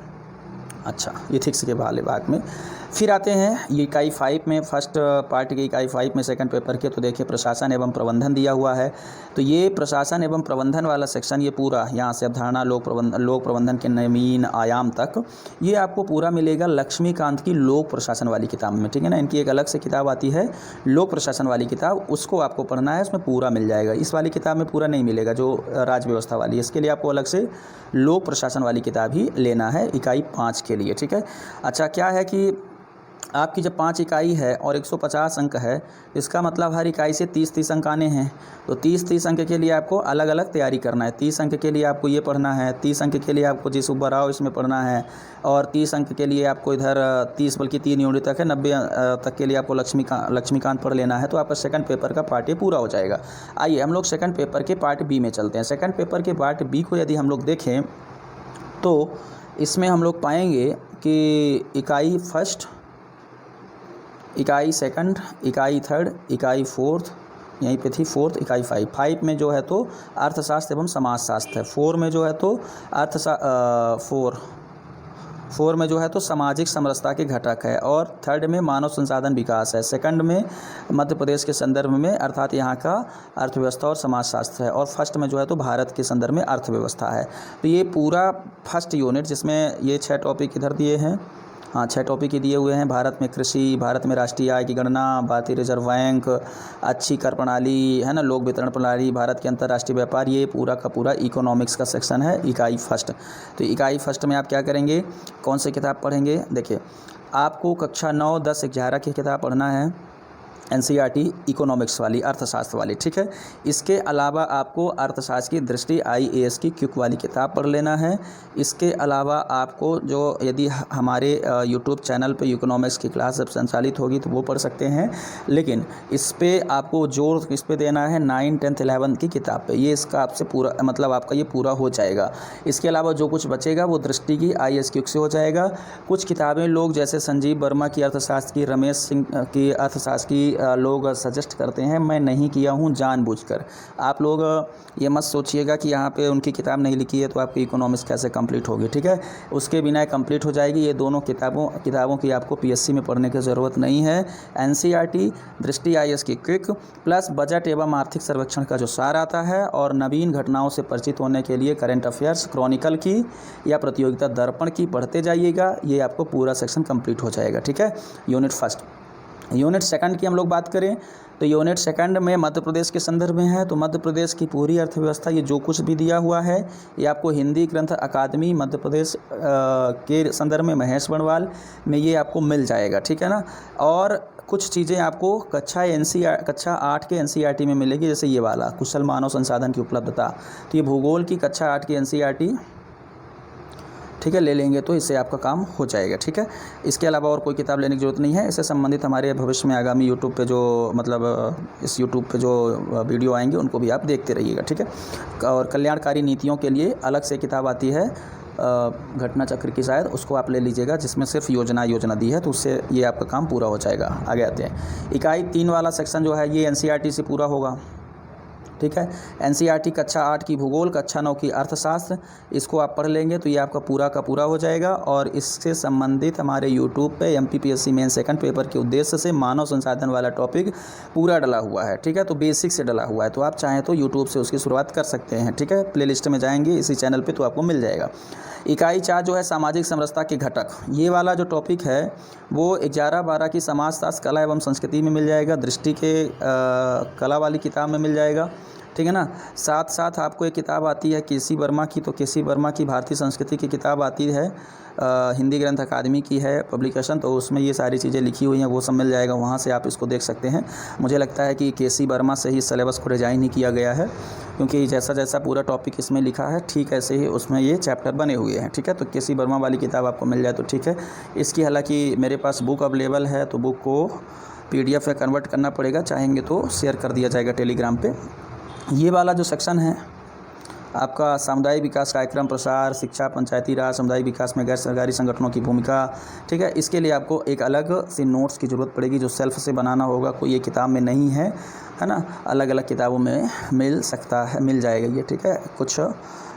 Speaker 1: अच्छा, इथिक्स के वाले भाग में फिर आते हैं ये इकाई 5 में, फर्स्ट पार्ट की इकाई 5 में सेकंड पेपर के। तो देखिए प्रशासन एवं प्रबंधन दिया हुआ है, तो ये प्रशासन एवं प्रबंधन वाला सेक्शन, ये पूरा यहाँ से अवधारणा लोक प्रबंधन के नवीन आयाम तक, ये आपको पूरा मिलेगा लक्ष्मीकांत की लोक प्रशासन वाली किताब में, ठीक है ना। इनकी एक अलग से किताब आती है लोक प्रशासन वाली किताब, उसको आपको पढ़ना है, उसमें पूरा मिल जाएगा। इस वाली किताब में पूरा नहीं मिलेगा, जो राज्य व्यवस्था वाली, इसके लिए आपको अलग से लोक प्रशासन वाली किताब ही लेना है इकाई 5 के लिए, ठीक है। अच्छा, क्या है कि आपकी जब 5 इकाई है और 150 अंक है, इसका मतलब हर इकाई से 30-30 अंक आने हैं। तो 30-30 अंक के लिए आपको अलग अलग तैयारी करना है। 30 अंक के लिए आपको ये पढ़ना है, 30 अंक के लिए आपको जी सुब्बा राव इसमें पढ़ना है, और 30 अंक के लिए आपको इधर 30 बल्कि 3 यूनिट तक है, 90 तक के लिए आपको लक्ष्मीकांत पढ़ लेना है। तो आपका सेकंड पेपर का पार्ट ये पूरा हो जाएगा। आइए हम लोग सेकंड पेपर के पार्ट बी में चलते हैं। सेकंड पेपर के पार्ट बी को यदि हम लोग देखें तो इसमें हम लोग पाएंगे कि इकाई फर्स्ट, इकाई सेकंड, इकाई थर्ड, इकाई फोर्थ, यहीं पे थी फोर्थ, इकाई 5 में जो है तो अर्थशास्त्र एवं समाजशास्त्र है। 4 में जो है तो फोर में जो है तो सामाजिक समरसता के घटक है, और थर्ड में मानव संसाधन विकास है। सेकंड में मध्य प्रदेश के संदर्भ में अर्थात यहाँ का अर्थव्यवस्था और समाजशास्त्र है, और फर्स्ट में जो है तो भारत के संदर्भ में अर्थव्यवस्था है। तो ये पूरा फर्स्ट यूनिट, जिसमें ये 6 टॉपिक इधर दिए हैं, हाँ 6 टॉपिक ही दिए हुए हैं। भारत में कृषि, भारत में राष्ट्रीय आय की गणना, भारतीय रिजर्व बैंक, अच्छी कर प्रणाली है ना, लोक वितरण प्रणाली, भारत के अंतर्राष्ट्रीय व्यापार, ये पूरा का पूरा इकोनॉमिक्स का सेक्शन है इकाई फर्स्ट। तो इकाई फर्स्ट में आप क्या करेंगे, कौन सी किताब पढ़ेंगे, देखिए आपको कक्षा 9, 10, 11 की किताब पढ़ना है, एनसीईआरटी इकोनॉमिक्स वाली, अर्थशास्त्र वाली, ठीक है। इसके अलावा आपको अर्थशास्त्र की दृष्टि आईएएस की क्विक वाली किताब पढ़ लेना है। इसके अलावा आपको जो यदि हमारे यूट्यूब चैनल पे इकोनॉमिक्स की क्लास जब संचालित होगी तो वो पढ़ सकते हैं, लेकिन इस पर आपको जोर किस पे देना है, 9, 10, 11 की किताब पे। ये इसका आपसे पूरा मतलब आपका ये पूरा हो जाएगा। इसके अलावा जो कुछ बचेगा वो दृष्टि की आईएएस क्विक से हो जाएगा। कुछ किताबें लोग जैसे संजीव वर्मा की अर्थशास्त्र की, रमेश सिंह की अर्थशास्त्र की लोग सजेस्ट करते हैं, मैं नहीं किया हूं जानबूझकर। आप लोग ये मत सोचिएगा कि यहाँ पे उनकी किताब नहीं लिखी है तो आपकी इकोनॉमिक्स कैसे कंप्लीट होगी, ठीक है। उसके बिना कंप्लीट हो जाएगी। ये दोनों किताबों की आपको पीएससी में पढ़ने की ज़रूरत नहीं है। एनसीईआरटी, दृष्टि आईएएस की क्विक, प्लस बजट एवं आर्थिक सर्वेक्षण का जो सार आता है, और नवीन घटनाओं से परिचित होने के लिए करंट अफेयर्स, क्रॉनिकल की या प्रतियोगिता दर्पण की पढ़ते जाइएगा। ये आपको पूरा सेक्शन कंप्लीट हो जाएगा, ठीक है। Unit first. यूनिट सेकंड की हम लोग बात करें तो यूनिट सेकंड में मध्य प्रदेश के संदर्भ में है। तो मध्य प्रदेश की पूरी अर्थव्यवस्था, ये जो कुछ भी दिया हुआ है ये आपको हिंदी ग्रंथ अकादमी मध्य प्रदेश के संदर्भ में महेश बणवाल में ये आपको मिल जाएगा, ठीक है ना। और कुछ चीज़ें आपको कक्षा 8 के एनसीईआरटी में मिलेगी, जैसे ये वाला कुशल मानव संसाधन की उपलब्धता। तो ये भूगोल की कक्षा 8 की एनसीईआरटी ठीक है, ले लेंगे तो इससे आपका काम हो जाएगा। ठीक है, इसके अलावा और कोई किताब लेने की ज़रूरत नहीं है। इससे संबंधित हमारे भविष्य में आगामी यूट्यूब पे जो इस यूट्यूब पे जो वीडियो आएंगे उनको भी आप देखते रहिएगा। ठीक है, और कल्याणकारी नीतियों के लिए अलग से किताब आती है घटना चक्र की, शायद उसको आप ले लीजिएगा, जिसमें सिर्फ योजना दी है, तो उससे ये आपका काम पूरा हो जाएगा। आगे आते हैं, इकाई 3 वाला सेक्शन जो है ये एनसीईआरटी से पूरा होगा। ठीक है, एनसीईआरटी कक्षा 8 की भूगोल, कक्षा 9 की अर्थशास्त्र, इसको आप पढ़ लेंगे तो ये आपका पूरा का पूरा हो जाएगा। और इससे संबंधित हमारे यूट्यूब पे एमपीपीएससी मेन सेकंड पेपर के उद्देश्य से मानव संसाधन वाला टॉपिक पूरा डला हुआ है। ठीक है, तो बेसिक से डला हुआ है, तो आप चाहें तो यूट्यूब से उसकी शुरुआत कर सकते हैं। ठीक है, प्लेलिस्ट में जाएंगे इसी चैनल पर तो आपको मिल जाएगा। इकाई 4 जो है सामाजिक समरसता के घटक, ये वाला जो टॉपिक है वो 11-12 की समाजशास्त्र कला एवं संस्कृति में मिल जाएगा, दृष्टि के कला वाली किताब में मिल जाएगा। ठीक है ना, साथ साथ आपको एक किताब आती है केसी वर्मा की, तो केसी वर्मा की भारतीय संस्कृति की किताब आती है, हिंदी ग्रंथ अकादमी की है पब्लिकेशन, तो उसमें ये सारी चीज़ें लिखी हुई हैं, वो सब मिल जाएगा, वहाँ से आप इसको देख सकते हैं। मुझे लगता है कि केसी वर्मा से ही सिलेबस को डिज़ाइन ही किया गया है, क्योंकि जैसा जैसा पूरा टॉपिक इसमें लिखा है ठीक ऐसे ही उसमें ये चैप्टर बने हुए हैं। ठीक है, तो केसी वर्मा वाली किताब आपको मिल जाए तो ठीक है। इसकी हालांकि मेरे पास बुक अवेलेबल है, तो बुक को PDF में कन्वर्ट करना पड़ेगा, चाहेंगे तो शेयर कर दिया जाएगा टेलीग्राम पे। ये वाला जो सेक्शन है आपका सामुदायिक विकास कार्यक्रम प्रसार, शिक्षा, पंचायती राज, सामुदायिक विकास में गैर सरकारी संगठनों की भूमिका। ठीक है, इसके लिए आपको एक अलग से नोट्स की ज़रूरत पड़ेगी जो सेल्फ से बनाना होगा, कोई ये किताब में नहीं है, है ना, अलग अलग किताबों में मिल सकता है, मिल जाएगा ये। ठीक है, कुछ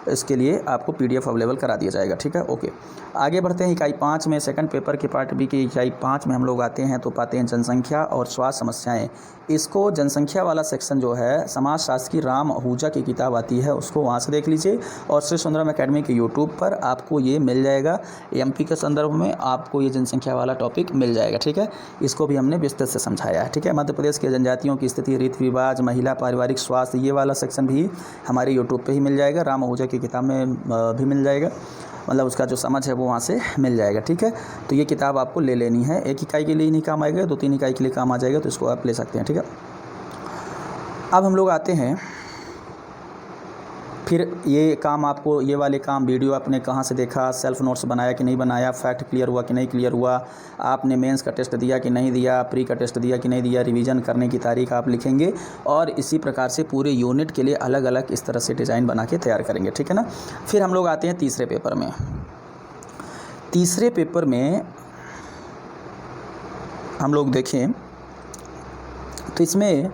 Speaker 1: इसके लिए आपको PDF अवेलेबल करा दिया जाएगा। ठीक है, ओके, आगे बढ़ते हैं। इकाई 5 में सेकंड पेपर के पार्ट बी की इकाई 5 में हम लोग आते हैं तो पाते हैं जनसंख्या और स्वास्थ्य समस्याएं। इसको जनसंख्या वाला सेक्शन जो है समाजशास्त्र की राम आहूजा की किताब आती है, उसको वहाँ से देख लीजिए, और श्री सुंदरम एकेडमी के यूट्यूब पर आपको ये मिल जाएगा। MP के संदर्भ में आपको ये जनसंख्या वाला टॉपिक मिल जाएगा। ठीक है, इसको भी हमने विस्तृत से समझाया है। ठीक है, मध्य प्रदेश के जनजातियों की स्थिति, रीति रिवाज, महिला, पारिवारिक स्वास्थ्य, ये वाला सेक्शन भी हमारे यूट्यूब पर ही मिल जाएगा, राम आहूजा की किताब में भी मिल जाएगा, मतलब उसका जो समझ है वो वहाँ से मिल जाएगा। ठीक है, तो ये किताब आपको ले लेनी है, एक इकाई के लिए नहीं काम आएगा, 2-3 इकाई के लिए काम आ जाएगा, तो इसको आप ले सकते हैं। ठीक है, अब हम लोग आते हैं फिर ये काम, आपको ये वाले काम वीडियो आपने कहाँ से देखा, सेल्फ नोट्स बनाया कि नहीं बनाया, फैक्ट क्लियर हुआ कि नहीं क्लियर हुआ, आपने मेंस का टेस्ट दिया कि नहीं दिया, प्री का टेस्ट दिया कि नहीं दिया, रिवीजन करने की तारीख आप लिखेंगे, और इसी प्रकार से पूरे यूनिट के लिए अलग अलग इस तरह से डिज़ाइन बना के तैयार करेंगे। ठीक है ना, फिर हम लोग आते हैं तीसरे पेपर में। तीसरे पेपर में हम लोग देखें तो इसमें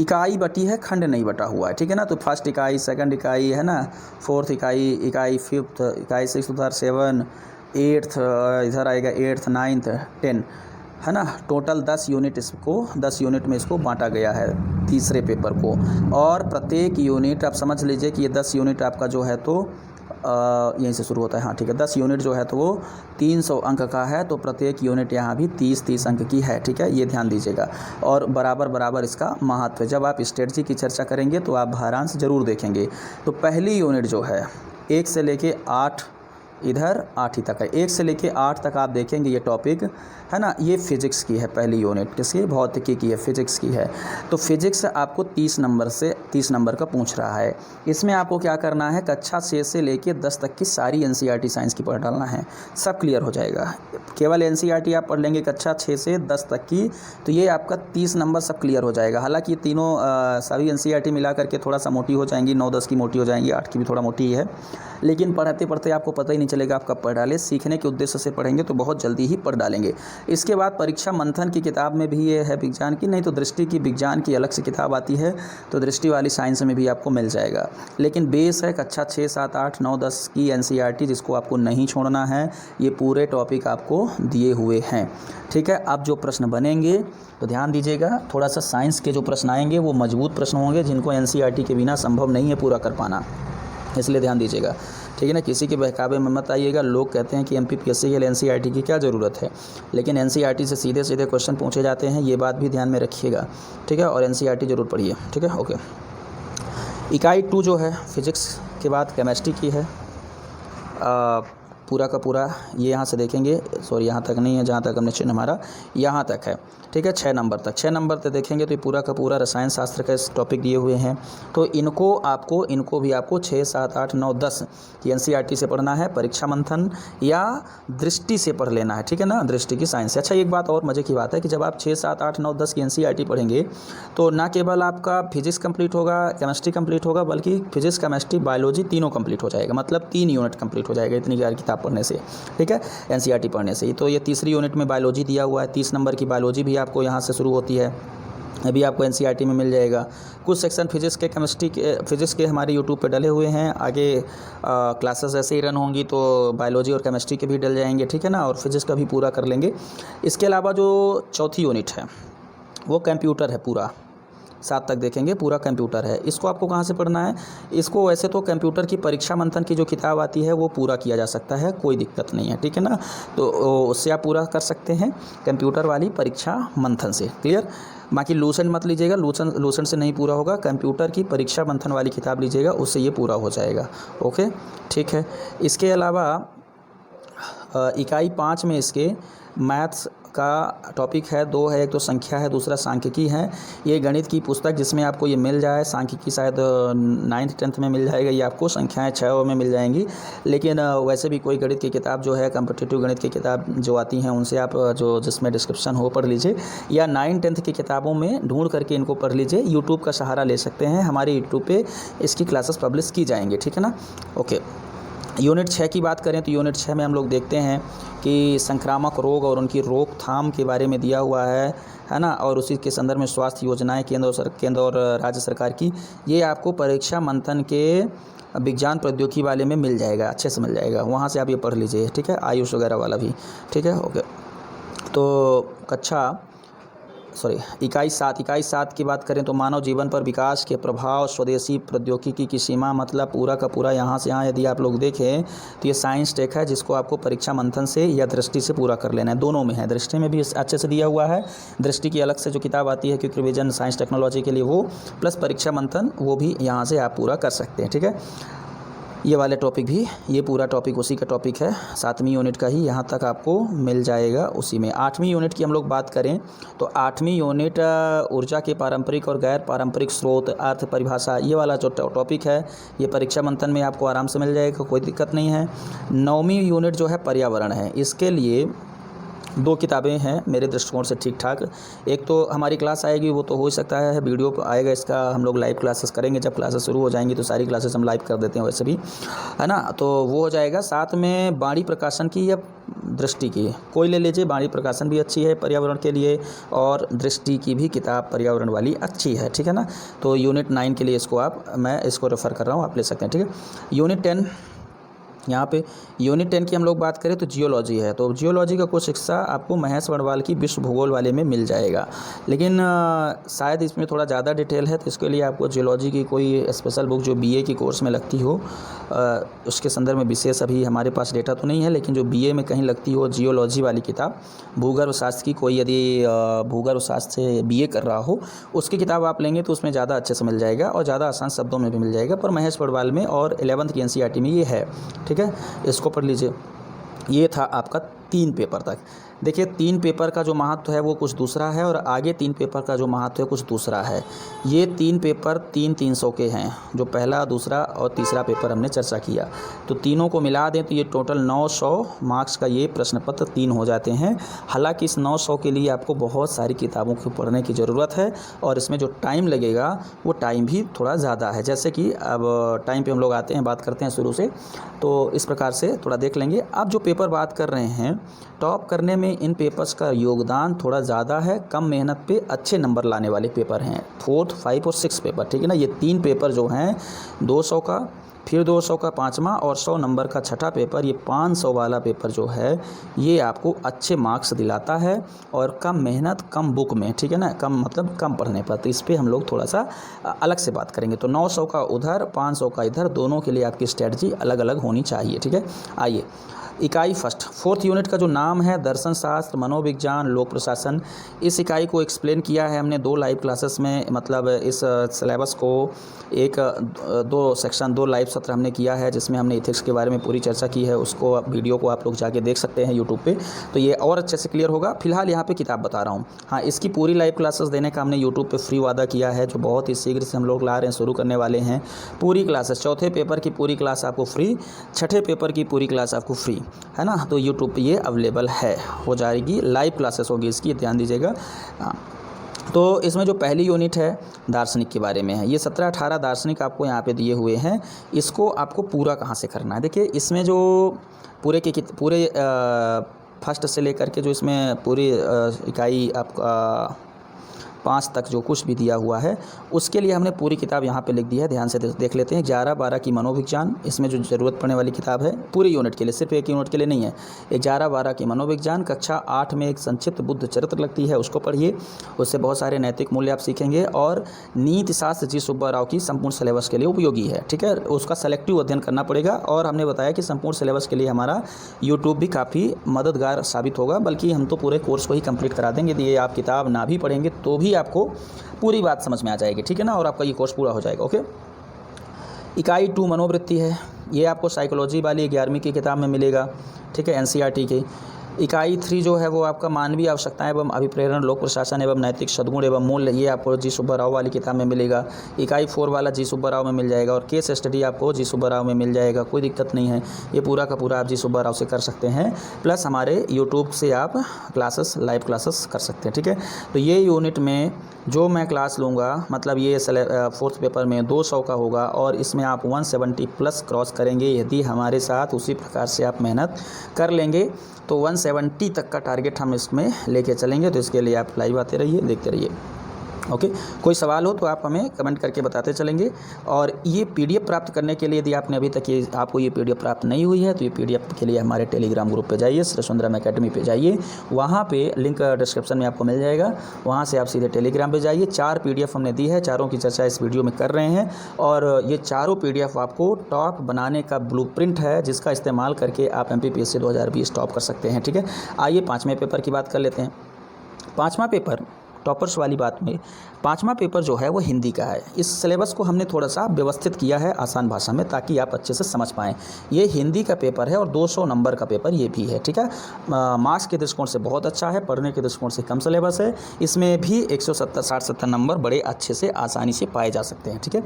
Speaker 1: इकाई बटी है, खंड नहीं बटा हुआ है। ठीक है ना, तो फर्स्ट इकाई, सेकंड इकाई, है ना, फोर्थ इकाई, इकाई फिफ्थ, इकाई 6 उधर 7, 8th इधर आएगा, 8th 9th 10, है ना, टोटल 10 यूनिट, इसको 10 यूनिट में इसको बांटा गया है तीसरे पेपर को। और प्रत्येक यूनिट आप समझ लीजिए कि ये 10 यूनिट आपका जो है तो यहीं से शुरू होता है। हाँ ठीक है, 10 यूनिट जो है तो वो 300 अंक का है, तो प्रत्येक यूनिट यहाँ भी 30-30 अंक की है। ठीक है, ये ध्यान दीजिएगा, और बराबर बराबर इसका महत्व। जब आप स्ट्रेटजी की चर्चा करेंगे तो आप भारांश जरूर देखेंगे। तो पहली यूनिट जो है 1 से लेके 8, इधर 8 ही तक है, 1 से लेके 8 तक आप देखेंगे ये टॉपिक, है ना, ये फिजिक्स की है पहली यूनिट, किसकी, भौतिकी की है, फिजिक्स की है। तो फिजिक्स आपको 30 नंबर का पूछ रहा है। इसमें आपको क्या करना है, कक्षा 6 से लेके 10 तक की सारी NCERT साइंस की पढ़ डालना है, सब क्लियर हो जाएगा। केवल NCERT आप पढ़ लेंगे कक्षा 6 से 10 तक की, तो ये आपका 30 नंबर सब क्लियर हो जाएगा। हालांकि तीनों सभी NCERT मिला करके थोड़ा सा मोटी हो जाएंगी, 9-10 की मोटी हो जाएंगी, 8 की भी थोड़ा मोटी ही है, लेकिन पढ़ते पढ़ते आपको पता ही नहीं चलेगा आप कब पढ़ डालें। सीखने के उद्देश्य से पढ़ेंगे तो बहुत जल्दी ही पढ़ डालेंगे। इसके बाद परीक्षा मंथन की किताब में भी ये है विज्ञान की, नहीं तो दृष्टि की, विज्ञान की अलग से किताब आती है, तो दृष्टि वाली साइंस में भी आपको मिल जाएगा। लेकिन बेस है कक्षा 6, 7, 8, 9, 10 की NCERT, जिसको आपको नहीं छोड़ना है। ये पूरे टॉपिक आपको दिए हुए हैं। ठीक है, अब जो प्रश्न बनेंगे तो ध्यान दीजिएगा, थोड़ा सा साइंस के जो प्रश्न आएंगे वो मजबूत प्रश्न होंगे, जिनको NCERT के बिना संभव नहीं है पूरा कर पाना, इसलिए ध्यान दीजिएगा। ठीक है ना, किसी के बहकावे में मत आइएगा। लोग कहते हैं कि MPPSC के लिए NCERT की क्या ज़रूरत है, लेकिन NCERT से सीधे सीधे क्वेश्चन पूछे जाते हैं, ये बात भी ध्यान में रखिएगा। ठीक है, और NCERT जरूर पढ़िए। ठीक है, ओके। इकाई 2 जो है फिजिक्स के बाद केमिस्ट्री की है, पूरा का पूरा ये यहाँ से देखेंगे, सॉरी यहाँ तक नहीं है, जहाँ तक हमने चिन्ह हमारा यहाँ तक है, ठीक है, 6 नंबर तक। 6 नंबर तक देखेंगे तो ये पूरा का पूरा रसायन शास्त्र का टॉपिक दिए हुए हैं। तो इनको भी आपको 6, 7, 8, 9, 10 ये NCERT से पढ़ना है, परीक्षा मंथन या दृष्टि से पढ़ लेना है, ठीक है ना, दृष्टि की साइंस से। अच्छा, एक बात और मज़े की बात है कि जब आप 6, 7, 8, 9, 10 की NCERT पढ़ेंगे तो ना केवल आपका फिजिक्स कंप्लीट होगा, केमिस्ट्री कंप्लीट होगा, बल्कि फिजिक्स, केमिस्ट्री, बायोलॉजी तीनों कंप्लीट हो जाएगा, मतलब 3 यूनिट कंप्लीट हो जाएगा इतनी किताब पढ़ने से, ठीक है, NCERT पढ़ने से। तो ये तीसरी यूनिट में बायोलॉजी दिया हुआ है, 30 नंबर की बायोलॉजी भी आपको यहाँ से शुरू होती है, अभी आपको NCERT में मिल जाएगा। कुछ सेक्शन फिजिक्स के, केमिस्ट्री के, फिजिक्स के हमारे यूट्यूब पे डले हुए हैं, आगे क्लासेस ऐसे ही रन होंगी तो बायोलॉजी और केमिस्ट्री के भी डल जाएंगे, ठीक है ना, और फिजिक्स का भी पूरा कर लेंगे। इसके अलावा जो चौथी यूनिट है वो कंप्यूटर है, पूरा 7 तक देखेंगे, पूरा कंप्यूटर है। इसको आपको कहाँ से पढ़ना है? इसको वैसे तो कंप्यूटर की परीक्षा मंथन की जो किताब आती है वो पूरा किया जा सकता है, कोई दिक्कत नहीं है, ठीक है ना, तो उससे आप पूरा कर सकते हैं कंप्यूटर वाली परीक्षा मंथन से, क्लियर। बाकी लूसेंट मत लीजिएगा, लूसेंट से नहीं पूरा होगा, कंप्यूटर की परीक्षा मंथन वाली किताब लीजिएगा, उससे ये पूरा हो जाएगा, ओके, ठीक है। इसके अलावा इकाई 5 में इसके मैथ्स का टॉपिक है, 2 है, एक तो संख्या है, दूसरा सांख्यिकी है। ये गणित की पुस्तक जिसमें आपको ये मिल जाए, सांख्यिकी शायद 9th 10th में मिल जाएगा, ये आपको संख्याएं 6 में मिल जाएंगी। लेकिन वैसे भी कोई गणित की किताब जो है, कॉम्पिटिटिव गणित की किताब जो आती हैं उनसे आप जो जिसमें डिस्क्रिप्शन हो पढ़ लीजिए, या 9th 10th की किताबों में ढूंढ करके इनको पढ़ लीजिए। यूट्यूब का सहारा ले सकते हैं, हमारे यूट्यूब पर इसकी क्लासेस पब्लिश की जाएंगी, ठीक है ना, ओके। यूनिट 6 की बात करें तो यूनिट 6 में हम लोग देखते हैं कि संक्रामक रोग और उनकी रोकथाम के बारे में दिया हुआ है ना, और उसी के संदर्भ में स्वास्थ्य योजनाएं केंद्र और राज्य सरकार की, ये आपको परीक्षा मंथन के विज्ञान प्रौद्योगिकी वाले में मिल जाएगा, अच्छे से मिल जाएगा, वहाँ से आप ये पढ़ लीजिए, ठीक है, आयुष वगैरह वाला भी, ठीक है, ओके। तो इकाई 7 की बात करें तो मानव जीवन पर विकास के प्रभाव, स्वदेशी प्रौद्योगिकी की सीमा, मतलब पूरा का पूरा यहाँ से यहाँ यदि आप लोग देखें तो ये साइंस टेक है, जिसको आपको परीक्षा मंथन से या दृष्टि से पूरा कर लेना है, दोनों में है, दृष्टि में भी अच्छे से दिया हुआ है, दृष्टि की अलग से जो किताब आती है क्विक रिवीजन साइंस टेक्नोलॉजी के लिए वो, प्लस परीक्षा मंथन वो भी यहाँ से आप पूरा कर सकते हैं, ठीक है। ये वाले टॉपिक भी, ये पूरा टॉपिक उसी का टॉपिक है, 7वीं यूनिट का ही, यहाँ तक आपको मिल जाएगा उसी में। 8वीं यूनिट की हम लोग बात करें तो 8वीं यूनिट ऊर्जा के पारंपरिक और गैर पारंपरिक स्रोत, अर्थ परिभाषा, ये वाला जो टॉपिक है ये परीक्षा मंथन में आपको आराम से मिल जाएगा, कोई दिक्कत नहीं है। 9वीं यूनिट जो है पर्यावरण है, इसके लिए 2 किताबें हैं मेरे दृष्टिकोण से ठीक ठाक। एक तो हमारी क्लास आएगी, वो तो हो सकता है वीडियो आएगा इसका, हम लोग लाइव क्लासेस करेंगे, जब क्लासेस शुरू हो जाएंगी तो सारी क्लासेस हम लाइव कर देते हैं वैसे भी, है ना, तो वो हो जाएगा। साथ में बाणी प्रकाशन की या दृष्टि की, कोई ले लीजिए, बाणी प्रकाशन भी अच्छी है पर्यावरण के लिए, और दृष्टि की भी किताब पर्यावरण वाली अच्छी है, ठीक है ना। तो यूनिट 9 के लिए मैं इसको रेफ़र कर रहा हूँ, आप ले सकते हैं, ठीक है। यूनिट 10, यहाँ पे यूनिट 10 की हम लोग बात करें तो जियोलॉजी है, तो जियोलॉजी का कुछ हिस्सा आपको महेश वर्णवाल की विश्व भूगोल वाले में मिल जाएगा, लेकिन शायद इसमें थोड़ा ज़्यादा डिटेल है, तो इसके लिए आपको जियोलॉजी की कोई स्पेशल बुक जो BA की कोर्स में लगती हो, उसके संदर्भ में विशेष अभी हमारे पास डेटा तो नहीं है, लेकिन जो BA में कहीं लगती हो जियोलॉजी वाली किताब, भूगर्भ शास्त्र की, कोई यदि भूगर्भ शास्त्र से BA कर रहा हो उसकी किताब आप लेंगे तो उसमें ज़्यादा अच्छे से मिल जाएगा और ज़्यादा आसान शब्दों में भी मिल जाएगा, पर महेश वर्णवाल में और 11th की NCERT में ये है, ठीक है, इसको पढ़ लीजिए। ये था आपका 3 पेपर तक। देखिए 3 पेपर का जो महत्व है वो कुछ दूसरा है, और आगे 3 पेपर का जो महत्व है कुछ दूसरा है। ये 3 पेपर 300 के हैं, जो पहला, दूसरा और तीसरा पेपर हमने चर्चा किया, तो तीनों को मिला दें तो ये टोटल 900 मार्क्स का ये प्रश्न पत्र 3 हो जाते हैं। हालांकि इस 900 के लिए आपको बहुत सारी किताबों को पढ़ने की ज़रूरत है, और इसमें जो टाइम लगेगा वो टाइम भी थोड़ा ज़्यादा है। जैसे कि अब टाइम पर हम लोग आते हैं, बात करते हैं शुरू से, तो इस प्रकार से थोड़ा देख लेंगे। अब जो पेपर बात कर रहे हैं, टॉप करने में इन पेपर्स का योगदान थोड़ा ज़्यादा है, कम मेहनत पे अच्छे नंबर लाने वाले पेपर हैं, 4th, 5 और 6 पेपर, ठीक है ना। ये 3 पेपर जो हैं 200 का, फिर 200 का 5वां और 100 नंबर का 6ठा पेपर, ये 500 वाला पेपर जो है ये आपको अच्छे मार्क्स दिलाता है, और कम मेहनत कम बुक में, ठीक है ना, कम मतलब कम पढ़ने पर, तो इस पर हम लोग थोड़ा सा अलग से बात करेंगे। तो 900 का उधर, 500 का इधर, दोनों के लिए आपकी स्ट्रेटजी अलग अलग होनी चाहिए, ठीक है। आइए इकाई फर्स्ट, फोर्थ यूनिट का जो नाम है दर्शन शास्त्र, मनोविज्ञान, लोक प्रशासन, इस इकाई को एक्सप्लेन किया है हमने 2 लाइव क्लासेस में। मतलब इस सिलेबस को दो सेक्शन 2 लाइव सत्र हमने किया है, जिसमें हमने इथिक्स के बारे में पूरी चर्चा की है। उसको वीडियो को आप लोग जाके देख सकते हैं यूट्यूब पे, तो ये और अच्छे से क्लियर होगा। फिलहाल यहाँ पे किताब बता रहा हूँ। हाँ, इसकी पूरी लाइव क्लासेस देने का हमने यूट्यूब पे फ्री वादा किया है, जो बहुत ही शीघ्र से हम लोग ला रहे हैं, शुरू करने वाले हैं। पूरी क्लासेस, चौथे पेपर की पूरी क्लास आपको फ्री, छठे पेपर की पूरी क्लास आपको फ्री, है ना। तो यूट्यूब पे ये अवेलेबल है, हो जाएगी, लाइव क्लासेस होगी इसकी, ध्यान दीजिएगा। तो इसमें जो पहली यूनिट है दार्शनिक के बारे में है। ये 17-18 दार्शनिक आपको यहाँ पे दिए हुए हैं। इसको आपको पूरा कहाँ से करना है, देखिए इसमें जो पूरे फर्स्ट से लेकर के जो इसमें पूरी इकाई आपका 5 तक जो कुछ भी दिया हुआ है, उसके लिए हमने पूरी किताब यहाँ पे लिख दी है। ध्यान से देख लेते हैं। 11-12 की मनोविज्ञान, इसमें जो ज़रूरत पड़ने वाली किताब है पूरी यूनिट के लिए, सिर्फ एक यूनिट के लिए नहीं है। 11-12 की मनोविज्ञान, कक्षा 8 में एक संक्षिप्त बुद्ध चरित्र लगती है, उसको पढ़िए, उससे बहुत सारे नैतिक मूल्य आप सीखेंगे। और नीति शास्त्र जी सुब्बा राव की संपूर्ण सिलेबस के लिए उपयोगी है, ठीक है। उसका सेलेक्टिव अध्ययन करना पड़ेगा। और हमने बताया कि संपूर्ण सिलेबस के लिए हमारा यूट्यूब भी काफ़ी मददगार साबित होगा, बल्कि हम तो पूरे कोर्स को ही कंप्लीट करा देंगे। ये आप किताब ना भी पढ़ेंगे तो भी आपको पूरी बात समझ में आ जाएगी, ठीक है ना, और आपका ये कोर्स पूरा हो जाएगा। ओके। इकाई 2 मनोवृत्ति है, ये आपको साइकोलॉजी वाली 11वीं की किताब में मिलेगा, ठीक है, एनसीईआरटी की। इकाई 3 जो है वो आपका मानवीय आवश्यकताएं एवं अभिप्रेरण, लोक प्रशासन एवं नैतिक सद्गुण एवं मूल्य, ये आपको जी सुब्बा राव वाली किताब में मिलेगा। इकाई 4 वाला जी सुब्बा राव में मिल जाएगा, और केस स्टडी आपको जी सुब्बा राव में मिल जाएगा, कोई दिक्कत नहीं है। ये पूरा का पूरा आप जी सुब्बा राव से कर सकते हैं, प्लस हमारे यूट्यूब से आप क्लासेस, लाइव क्लासेस कर सकते हैं, ठीक है। तो ये यूनिट में जो मैं क्लास लूँगा, मतलब ये फोर्थ पेपर में 200 का होगा, और इसमें आप 170 प्लस क्रॉस करेंगे यदि हमारे साथ उसी प्रकार से आप मेहनत कर लेंगे। तो 170 तक का टारगेट हम इसमें लेके चलेंगे। तो इसके लिए आप लाइव आते रहिए, देखते रहिए। ओके। कोई सवाल हो तो आप हमें कमेंट करके बताते चलेंगे। और ये पीडीएफ प्राप्त करने के लिए यदि आपने अभी तक आपको ये पीडीएफ प्राप्त नहीं हुई है, तो ये पीडीएफ के लिए हमारे टेलीग्राम ग्रुप पे जाइए, श्री सुंदरम एकेडमी पे जाइए, वहाँ पे लिंक डिस्क्रिप्शन में आपको मिल जाएगा, वहाँ से आप सीधे टेलीग्राम पे जाइए। 4 पीडीएफ हमने दी है, चारों की चर्चा इस वीडियो में कर रहे हैं। और ये चारों पीडीएफ आपको टॉप बनाने का ब्लूप्रिंट है, जिसका इस्तेमाल करके आप एमपीपीएससी 2020 टॉप कर सकते हैं, ठीक है। आइए 5वें पेपर की बात कर लेते हैं। 5वां पेपर टॉपर्स वाली बात में, 5वां पेपर जो है वो हिंदी का है। इस सिलेबस को हमने थोड़ा सा व्यवस्थित किया है आसान भाषा में, ताकि आप अच्छे से समझ पाएँ। ये हिंदी का पेपर है और 200 नंबर का पेपर ये भी है, ठीक है। मार्क्स के दृष्टिकोण से बहुत अच्छा है, पढ़ने के दृष्टिकोण से कम सिलेबस है। इसमें भी 170-60-70 नंबर बड़े अच्छे से आसानी से पाए जा सकते हैं, ठीक है।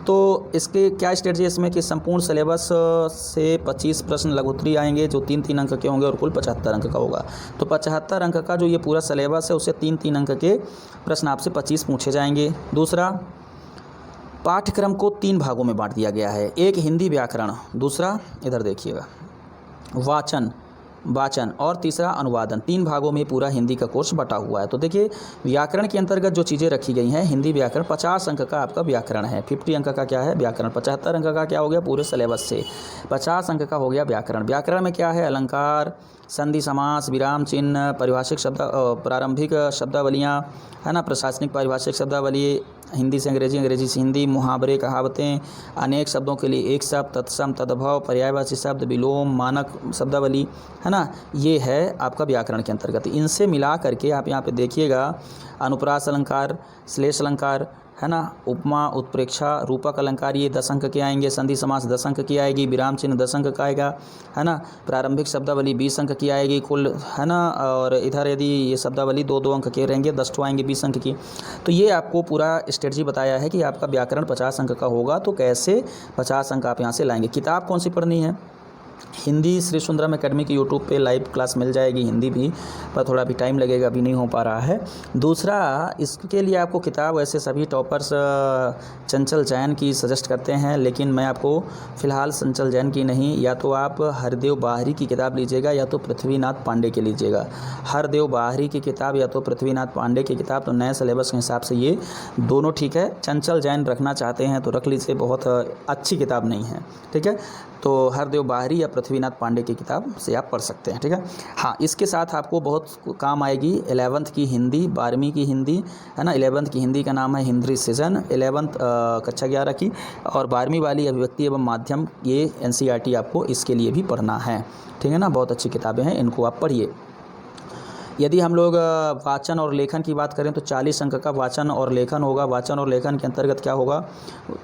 Speaker 1: तो इसके क्या स्ट्रेटजी है इसमें कि संपूर्ण सिलेबस से 25 प्रश्न लघुत्तरी आएंगे, जो 3-3 अंक के होंगे, और कुल 75 अंक का होगा। तो 75 अंक का जो ये पूरा सिलेबस है, उससे 3-3 अंक के प्रश्न आपसे 25 पूछे जाएंगे। दूसरा, पाठ्यक्रम को 3 भागों में बांट दिया गया है। एक हिंदी व्याकरण, दूसरा इधर देखिएगा वाचन, और तीसरा अनुवादन। 3 भागों में पूरा हिंदी का कोर्स बटा हुआ है। तो देखिए, व्याकरण के अंतर्गत जो चीज़ें रखी गई हैं, हिंदी व्याकरण 50 अंक का आपका व्याकरण है, 50 अंक का क्या है व्याकरण, 75 अंक का क्या हो गया पूरे सिलेबस से, 50 अंक का हो गया व्याकरण। व्याकरण में क्या है, अलंकार, संधि समास, विराम चिन्ह, परिभाषिक शब्द, प्रारंभिक शब्दावलियाँ, है ना, प्रशासनिक पारिभाषिक शब्दावली, हिंदी से अंग्रेजी, अंग्रेजी से हिंदी, मुहावरे, कहावतें, अनेक शब्दों के लिए एक शब्द, तत्सम, तद्भव, पर्यायवाची शब्द, विलोम, मानक शब्दावली, है ना। ये है आपका व्याकरण के अंतर्गत। इनसे मिला करके आप यहाँ पे देखिएगा, अनुप्रास अलंकार, श्लेष अलंकार, है ना, उपमा, उत्प्रेक्षा, रूपक अलंकार, ये 10 अंक के आएंगे। संधि समास 10 अंक की आएगी। विराम चिन्ह 10 अंक का आएगा, है ना। प्रारंभिक शब्दावली 20 अंक की आएगी कुल, है ना। और इधर यदि ये शब्दावली 2-2 अंक के रहेंगे, 10 तो आएंगे 20 अंक की। तो ये आपको पूरा स्ट्रेटजी बताया है कि आपका व्याकरण 50 अंक का होगा, तो कैसे 50 अंक आप यहाँ से लाएंगे। किताब कौन सी पढ़नी है, हिंदी श्री सुंदरम एकेडमी की यूट्यूब पे लाइव क्लास मिल जाएगी, हिंदी भी, पर थोड़ा भी टाइम लगेगा, अभी नहीं हो पा रहा है। दूसरा, इसके लिए आपको किताब वैसे सभी टॉपर्स चंचल जैन की सजेस्ट करते हैं, लेकिन मैं आपको फ़िलहाल चंचल जैन की नहीं, या तो आप हरदेव बाहरी की किताब लीजिएगा, या तो पृथ्वीनाथ पांडे की लीजिएगा। हरदेव बाहरी की किताब या तो पृथ्वीनाथ पांडे की किताब, तो नए सिलेबस के हिसाब से ये दोनों ठीक है। चंचल जैन रखना चाहते हैं तो रख लीजिए, बहुत अच्छी किताब नहीं है, ठीक है। तो हरदेव बाहरी या पृथ्वीनाथ पांडे की किताब से आप पढ़ सकते हैं, ठीक है। हाँ, इसके साथ आपको बहुत काम आएगी 11th की हिंदी, 12वीं की हिंदी, है ना। 11th की हिंदी का नाम है हिंदी सीजन, 11th कक्षा 11 की, और 12वीं वाली अभिव्यक्ति एवं माध्यम, ये NCERT आपको इसके लिए भी पढ़ना है, ठीक है ना। बहुत अच्छी किताबें हैं, इनको आप पढ़िए। यदि हम लोग वाचन और लेखन की बात करें तो 40 अंक का वाचन और लेखन होगा। वाचन और लेखन के अंतर्गत क्या होगा?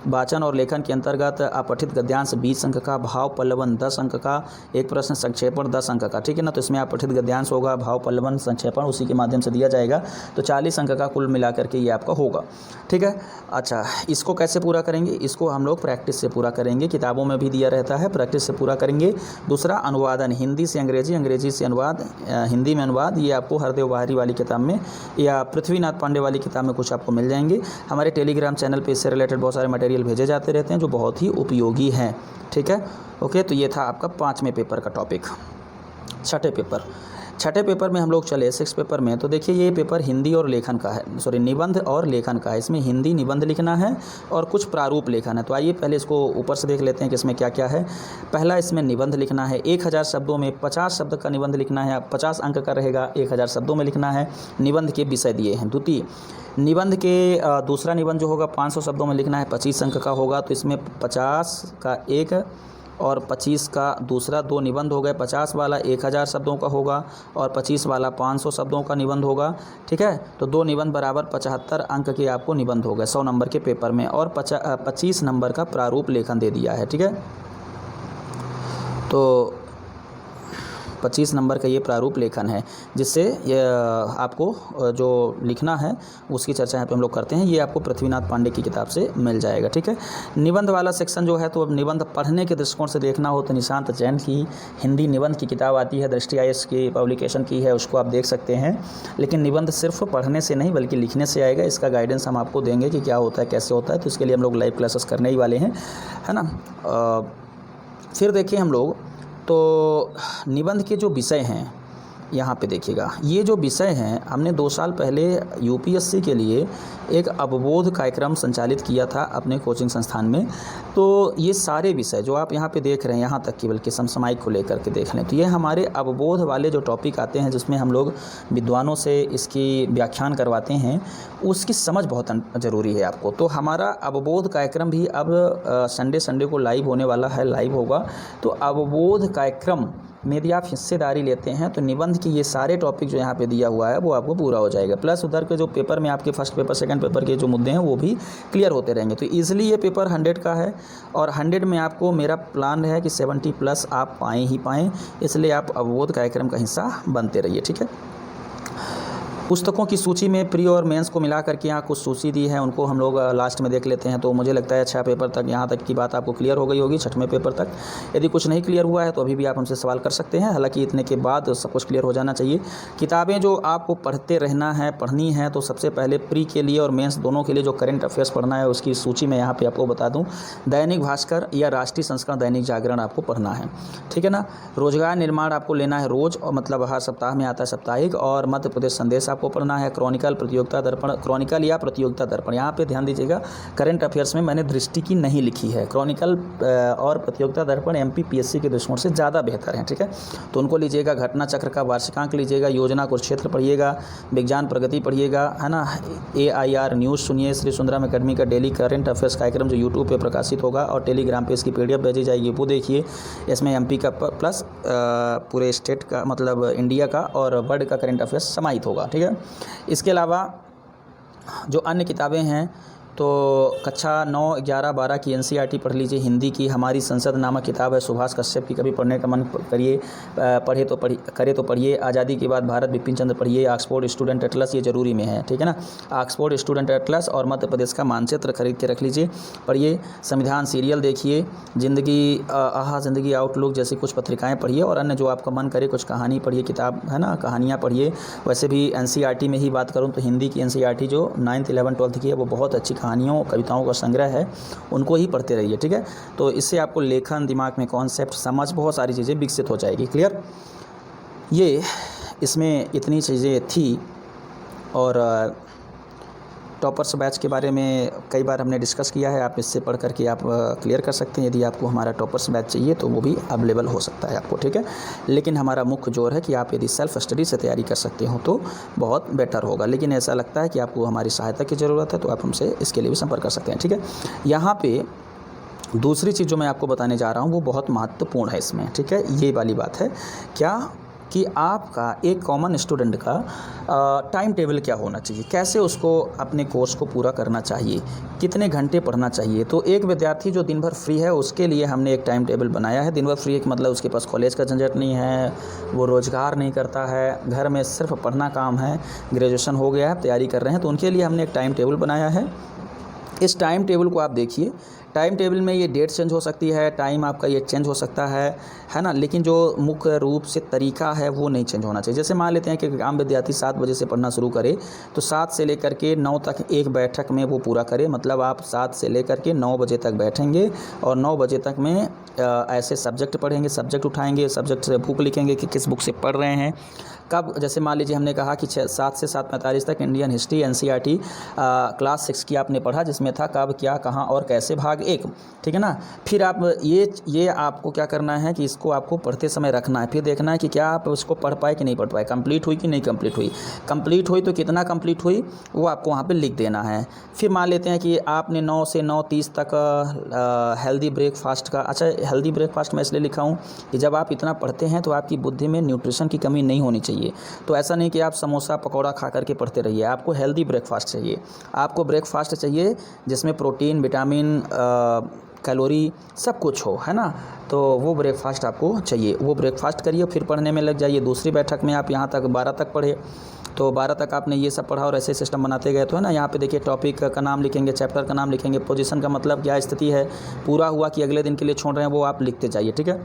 Speaker 1: वाचन और लेखन के अंतर्गत अपठित गद्यांश 20 अंक का, भाव पल्लवन 10 अंक का, एक प्रश्न संक्षेपण 10 अंक का, ठीक है ना। तो इसमें अपठित गद्यांश होगा, भाव पल्लवन, संक्षेपण उसी के माध्यम से दिया जाएगा। तो 40 अंक का कुल मिलाकर के ये आपका होगा, ठीक है। अच्छा, इसको कैसे पूरा करेंगे? इसको हम लोग प्रैक्टिस से पूरा करेंगे, किताबों में भी दिया रहता है, प्रैक्टिस से पूरा करेंगे। दूसरा, अनुवादन, हिंदी से अंग्रेजी, अंग्रेजी से अनुवाद, हिंदी में अनुवाद, ये आपको हरदेव बाहरी वाली किताब में या पृथ्वीनाथ पांडे वाली किताब में कुछ आपको मिल जाएंगे। हमारे टेलीग्राम चैनल पे इससे रिलेटेड बहुत सारे मटेरियल भेजे जाते रहते हैं जो बहुत ही उपयोगी हैं, ठीक है। ओके, तो ये था आपका 5वें पेपर का टॉपिक। छठे पेपर में हम लोग चले 6 पेपर में। तो देखिए, ये पेपर हिंदी और लेखन का है, सॉरी निबंध और लेखन का है। इसमें हिंदी निबंध लिखना है और कुछ प्रारूप लेखन है। तो आइए पहले इसको ऊपर से देख लेते हैं कि इसमें क्या क्या है। पहला, इसमें निबंध लिखना है। 1000 शब्दों में 50 शब्द का निबंध लिखना है। 50 अंक का रहेगा, 1000 शब्दों में लिखना है। निबंध के विषय दिए हैं। द्वितीय, निबंध के दूसरा निबंध जो होगा 500 शब्दों में लिखना है, 25 अंक का होगा। तो इसमें 50 का एक और 25 का दूसरा, 2 निबंध हो गए। 50 वाला 1000 शब्दों का होगा और 25 वाला 500 शब्दों का निबंध होगा, ठीक है। तो 2 निबंध बराबर 75 अंक के आपको निबंध हो गए 100 नंबर के पेपर में, और 25 नंबर का प्रारूप लेखन दे दिया है, ठीक है। तो 25 नंबर का ये प्रारूप लेखन है, जिससे ये आपको जो लिखना है उसकी चर्चा यहाँ पे हम लोग करते हैं। ये आपको पृथ्वीनाथ पांडे की किताब से मिल जाएगा, ठीक है। निबंध वाला सेक्शन जो है, तो अब निबंध पढ़ने के दृष्टिकोण से देखना हो तो निशांत जैन की हिंदी निबंध की किताब आती है, दृष्टि IAS की पब्लिकेशन की है, उसको आप देख सकते हैं। लेकिन निबंध सिर्फ पढ़ने से नहीं बल्कि लिखने से आएगा। इसका गाइडेंस हम आपको देंगे कि क्या होता है, कैसे होता है। तो इसके लिए हम लोग लाइव क्लासेस करने ही वाले हैं, है ना। फिर देखिए हम लोग, तो निबंध के जो विषय हैं यहाँ पे देखिएगा, ये जो विषय हैं, हमने 2 साल पहले UPSC के लिए एक अवबोध कार्यक्रम संचालित किया था अपने कोचिंग संस्थान में। तो ये सारे विषय जो आप यहाँ पे देख रहे हैं, यहाँ तक कि बल्कि समसामयिक को लेकर के देख लें, तो ये हमारे अवबोध वाले जो टॉपिक आते हैं, जिसमें हम लोग विद्वानों से इसकी व्याख्यान करवाते हैं, उसकी समझ बहुत ज़रूरी है आपको। तो हमारा अवबोध कार्यक्रम भी अब संडे को लाइव होने वाला है, लाइव होगा। तो अवबोध कार्यक्रम में यदि आप हिस्सेदारी लेते हैं तो निबंध की ये सारे टॉपिक जो यहाँ पे दिया हुआ है वो आपको पूरा हो जाएगा। प्लस उधर के जो पेपर में आपके फर्स्ट पेपर, सेकंड पेपर के जो मुद्दे हैं वो भी क्लियर होते रहेंगे। तो ईजिली ये पेपर 100 का है, और 100 में आपको मेरा प्लान है कि 70+ आप पाएँ ही पाएँ। इसलिए आप अवबोध कार्यक्रम का हिस्सा बनते रहिए, ठीक है। पुस्तकों की सूची में प्री और मेंस को मिला करके यहाँ कुछ सूची दी है, उनको हम लोग लास्ट में देख लेते हैं। तो मुझे लगता है 6 पेपर तक, यहाँ तक की बात आपको क्लियर हो गई होगी, 6वें पेपर तक। यदि कुछ नहीं क्लियर हुआ है तो अभी भी आप हमसे सवाल कर सकते हैं, हालांकि इतने के बाद सब कुछ क्लियर हो जाना चाहिए। किताबें जो आपको पढ़ते रहना है, पढ़नी है, तो सबसे पहले प्री के लिए और मेंस दोनों के लिए जो करंट अफेयर्स पढ़ना है उसकी सूची में यहाँ पर आपको बता दूँ। दैनिक भास्कर या राष्ट्रीय संस्करण दैनिक जागरण आपको पढ़ना है, ठीक है ना। रोजगार निर्माण आपको लेना है रोज़, और मतलब हर सप्ताह में आता है साप्ताहिक। और मध्य प्रदेश संदेश आपको पढ़ना है। क्रॉनिकल प्रतियोगिता दर्पण, क्रॉनिकल या प्रतियोगिता दर्पण, यहाँ पे ध्यान दीजिएगा, करंट अफेयर्स में मैंने दृष्टि की नहीं लिखी है। क्रॉनिकल और प्रतियोगिता दर्पण MPPSC के दृष्टिकोण से ज़्यादा बेहतर हैं, ठीक है। तो उनको लीजिएगा। घटना चक्र का वार्षिकांक लीजिएगा। योजना कुरुक्षेत्र पढ़िएगा। विज्ञान प्रगति पढ़िएगा, है ना। AIR न्यूज़ सुनिए। श्री सुंदरम अकेडमी का डेली करंट अफेयर्स कार्यक्रम जो यूट्यूब पर प्रकाशित होगा, और टेलीग्राम पर इसकी PDF भेजी जाएगी, वो देखिए। इसमें MP का प्लस पूरे स्टेट का, मतलब इंडिया का और वर्ल्ड का करंट अफेयर्स समाहित होगा, ठीक है। इसके अलावा जो अन्य किताबें हैं, तो कक्षा 9, 11, 12 की NCERT पढ़ लीजिए। हिंदी की हमारी संसद नामक किताब है, सुभाष कश्यप की, कभी पढ़ने का मन करिए, करे तो पढ़िए। आज़ादी के बाद भारत, बिपिन चंद्र पढ़िए। ऑक्सफोर्ड स्टूडेंट एटलस, ये जरूरी में है, ठीक है ना। ऑक्सफोर्ड स्टूडेंट एटलस और मध्य प्रदेश का मानचित्र खरीद के रख लीजिए, पढ़िए। संविधान सीरियल देखिए। जिंदगी जिंदगी आउटलुक जैसी कुछ पत्रिकाएँ पढ़िए, और अन्य जो आपका मन करे कुछ कहानी पढ़िए, किताब, है ना, कहानियाँ पढ़िए। वैसे भी NCERT में ही बात करूँ तो हिंदी की NCERT जो 9th, 11th, 12th की है, वो बहुत अच्छी कहानियों, कविताओं का संग्रह है, उनको ही पढ़ते रहिए, ठीक है। तो इससे आपको लेखन, दिमाग में कॉन्सेप्ट, समझ, बहुत सारी चीज़ें विकसित हो जाएगी। क्लियर। ये इसमें इतनी चीज़ें थी, और टॉपर्स बैच के बारे में कई बार हमने डिस्कस किया है, आप इससे पढ़ करके आप क्लियर कर सकते हैं। यदि आपको हमारा टॉपर्स बैच चाहिए तो वो भी अवेलेबल हो सकता है आपको, ठीक है। लेकिन हमारा मुख्य जोर है कि आप यदि सेल्फ स्टडी से तैयारी कर सकते हो तो बहुत बेटर होगा। लेकिन ऐसा लगता है कि आपको हमारी सहायता की ज़रूरत है तो आप हमसे इसके लिए भी संपर्क कर सकते हैं, ठीक है। यहाँ पे दूसरी चीज़ जो मैं आपको बताने जा रहा हूँ वो बहुत महत्वपूर्ण है इसमें, ठीक है। ये वाली बात है क्या कि आपका एक कॉमन स्टूडेंट का टाइम टेबल क्या होना चाहिए, कैसे उसको अपने कोर्स को पूरा करना चाहिए, कितने घंटे पढ़ना चाहिए। तो एक विद्यार्थी जो दिन भर फ्री है उसके लिए हमने एक टाइम टेबल बनाया है। दिन भर फ्री है कि मतलब उसके पास कॉलेज का झंझट नहीं है, वो रोज़गार नहीं करता है, घर में सिर्फ पढ़ना काम है, ग्रेजुएशन हो गया है, तैयारी कर रहे हैं, तो उनके लिए हमने एक टाइम टेबल बनाया है। इस टाइम टेबल को आप देखिए, टाइम टेबल में ये डेट चेंज हो सकती है, टाइम आपका ये चेंज हो सकता है ना, लेकिन जो मुख्य रूप से तरीका है वो नहीं चेंज होना चाहिए। जैसे मान लेते हैं कि आम विद्यार्थी 7 बजे से पढ़ना शुरू करे तो 7 से लेकर के 9 तक एक बैठक में वो पूरा करे। मतलब आप 7 से लेकर के 9 बजे तक बैठेंगे और 9 बजे तक में ऐसे सब्जेक्ट पढ़ेंगे, सब्जेक्ट उठाएंगे, सब्जेक्ट से बुक लिखेंगे कि किस बुक से पढ़ रहे हैं, कब। जैसे मान लीजिए हमने कहा कि 7 से 7:45 तक इंडियन हिस्ट्री NCERT क्लास 6 की आपने पढ़ा, जिसमें था कब, क्या, कहाँ और कैसे भाग 1, ठीक है ना। फिर आप ये आपको क्या करना है कि इसको आपको पढ़ते समय रखना है, फिर देखना है कि क्या आप उसको पढ़ पाए कि नहीं पढ़ पाए, कंप्लीट हुई कि नहीं कंप्लीट हुई। कंप्लीट हुई तो कितना कंप्लीट हुई वो आपको वहाँ पे लिख देना है। फिर मान लेते हैं कि आपने 9 से 9:30 तक हेल्दी ब्रेकफास्ट का, अच्छा हेल्दी ब्रेकफास्ट मैं इसलिए लिखा हूँ कि जब आप इतना पढ़ते हैं तो आपकी बुद्धि में न्यूट्रिशन की कमी नहीं होनी चाहिए। तो ऐसा नहीं कि आप समोसा पकौड़ा खा करके पढ़ते रहिए, आपको हेल्दी ब्रेकफास्ट चाहिए। आपको ब्रेकफास्ट चाहिए जिसमें प्रोटीन, विटामिन, कैलोरी सब कुछ हो, है ना। तो वो ब्रेकफास्ट आपको चाहिए, वो ब्रेकफास्ट करिए, फिर पढ़ने में लग जाइए। दूसरी बैठक में आप यहाँ तक 12 तक पढ़े, तो 12 तक आपने ये सब पढ़ा और ऐसे सिस्टम बनाते गए तो है ना। यहाँ पे देखिए टॉपिक का नाम लिखेंगे, चैप्टर का नाम लिखेंगे, पोजीशन का मतलब क्या स्थिति है, पूरा हुआ कि अगले दिन के लिए छोड़ रहे हैं वो आप लिखते जाइए, ठीक है।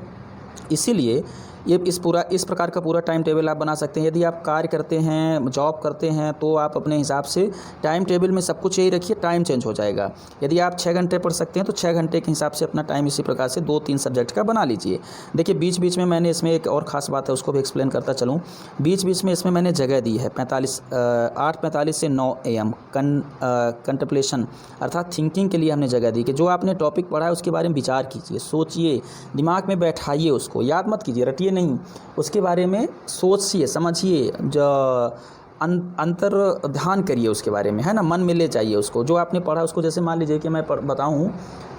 Speaker 1: इसीलिए ये इस प्रकार का पूरा टाइम टेबल आप बना सकते हैं। यदि आप कार्य करते हैं, जॉब करते हैं तो आप अपने हिसाब से टाइम टेबल में सब कुछ यही रखिए, टाइम चेंज हो जाएगा। यदि आप 6 घंटे पढ़ सकते हैं तो 6 घंटे के हिसाब से अपना टाइम इसी प्रकार से 2-3 सब्जेक्ट का बना लीजिए। देखिए बीच बीच में मैंने इसमें एक और ख़ास बात है उसको भी एक्सप्लेन करता चलूँ। बीच बीच में इसमें मैंने जगह दी है 8:45 से 9 AM कंटेम्पलेशन अर्थात थिंकिंग के लिए हमने जगह दी कि जो आपने टॉपिक पढ़ा है उसके बारे में विचार कीजिए, सोचिए, दिमाग में बैठाइए, उसको याद मत कीजिए, रटिए नहीं, उसके बारे में सोचिए, समझिए, जो अंतर ध्यान करिए उसके बारे में, है ना, मन में ले जाइए उसको। जो आपने पढ़ा उसको, जैसे मान लीजिए कि मैं बताऊं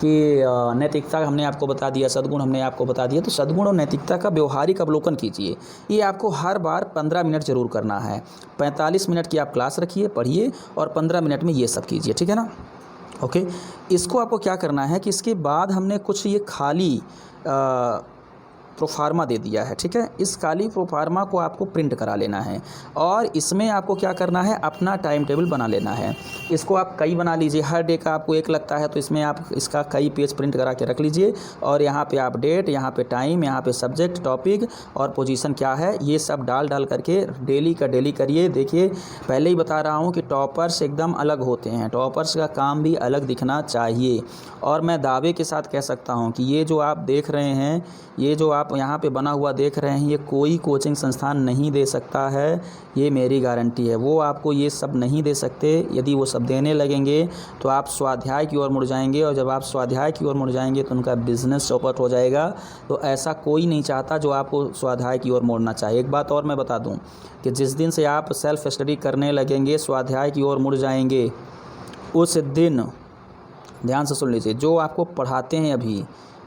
Speaker 1: कि नैतिकता हमने आपको बता दिया, सद्गुण हमने आपको बता दिया, तो सद्गुण और नैतिकता का व्यवहारिक अवलोकन कीजिए। ये आपको हर बार 15 मिनट ज़रूर करना है। 45 मिनट की आप क्लास रखिए, पढ़िए और 15 मिनट में ये सब कीजिए, ठीक है ना। ओके, इसको आपको क्या करना है कि इसके बाद हमने कुछ ये खाली प्रोफार्मा दे दिया है, ठीक है। इस खाली प्रोफार्मा को आपको प्रिंट करा लेना है और इसमें आपको क्या करना है, अपना टाइम टेबल बना लेना है। इसको आप कई बना लीजिए, हर डे का आपको एक लगता है तो इसमें आप इसका कई पेज प्रिंट करा के रख लीजिए और यहाँ पे आप डेट, यहाँ पे टाइम, यहाँ पे सब्जेक्ट, टॉपिक और पोजीशन क्या है ये सब डाल करके डेली का डेली करिए। देखिए पहले ही बता रहा हूँ कि टॉपर्स एकदम अलग होते हैं, टॉपर्स का काम भी अलग दिखना चाहिए। और मैं दावे के साथ कह सकता हूँ कि ये जो आप देख रहे हैं, ये जो आप यहाँ पे बना हुआ देख रहे हैं, ये कोई कोचिंग संस्थान नहीं दे सकता है, ये मेरी गारंटी है। वो आपको ये सब नहीं दे सकते। यदि वो सब देने लगेंगे तो आप स्वाध्याय की ओर मुड़ जाएंगे और जब आप स्वाध्याय की ओर मुड़ जाएंगे तो उनका बिजनेस चौपट हो जाएगा। तो ऐसा कोई नहीं चाहता जो आपको स्वाध्याय की ओर मोड़ना चाहे। एक बात और मैं बता दूं कि जिस दिन से आप सेल्फ स्टडी करने लगेंगे, स्वाध्याय की ओर मुड़ जाएंगे, उस दिन ध्यान से सुन लीजिए, जो आपको पढ़ाते हैं अभी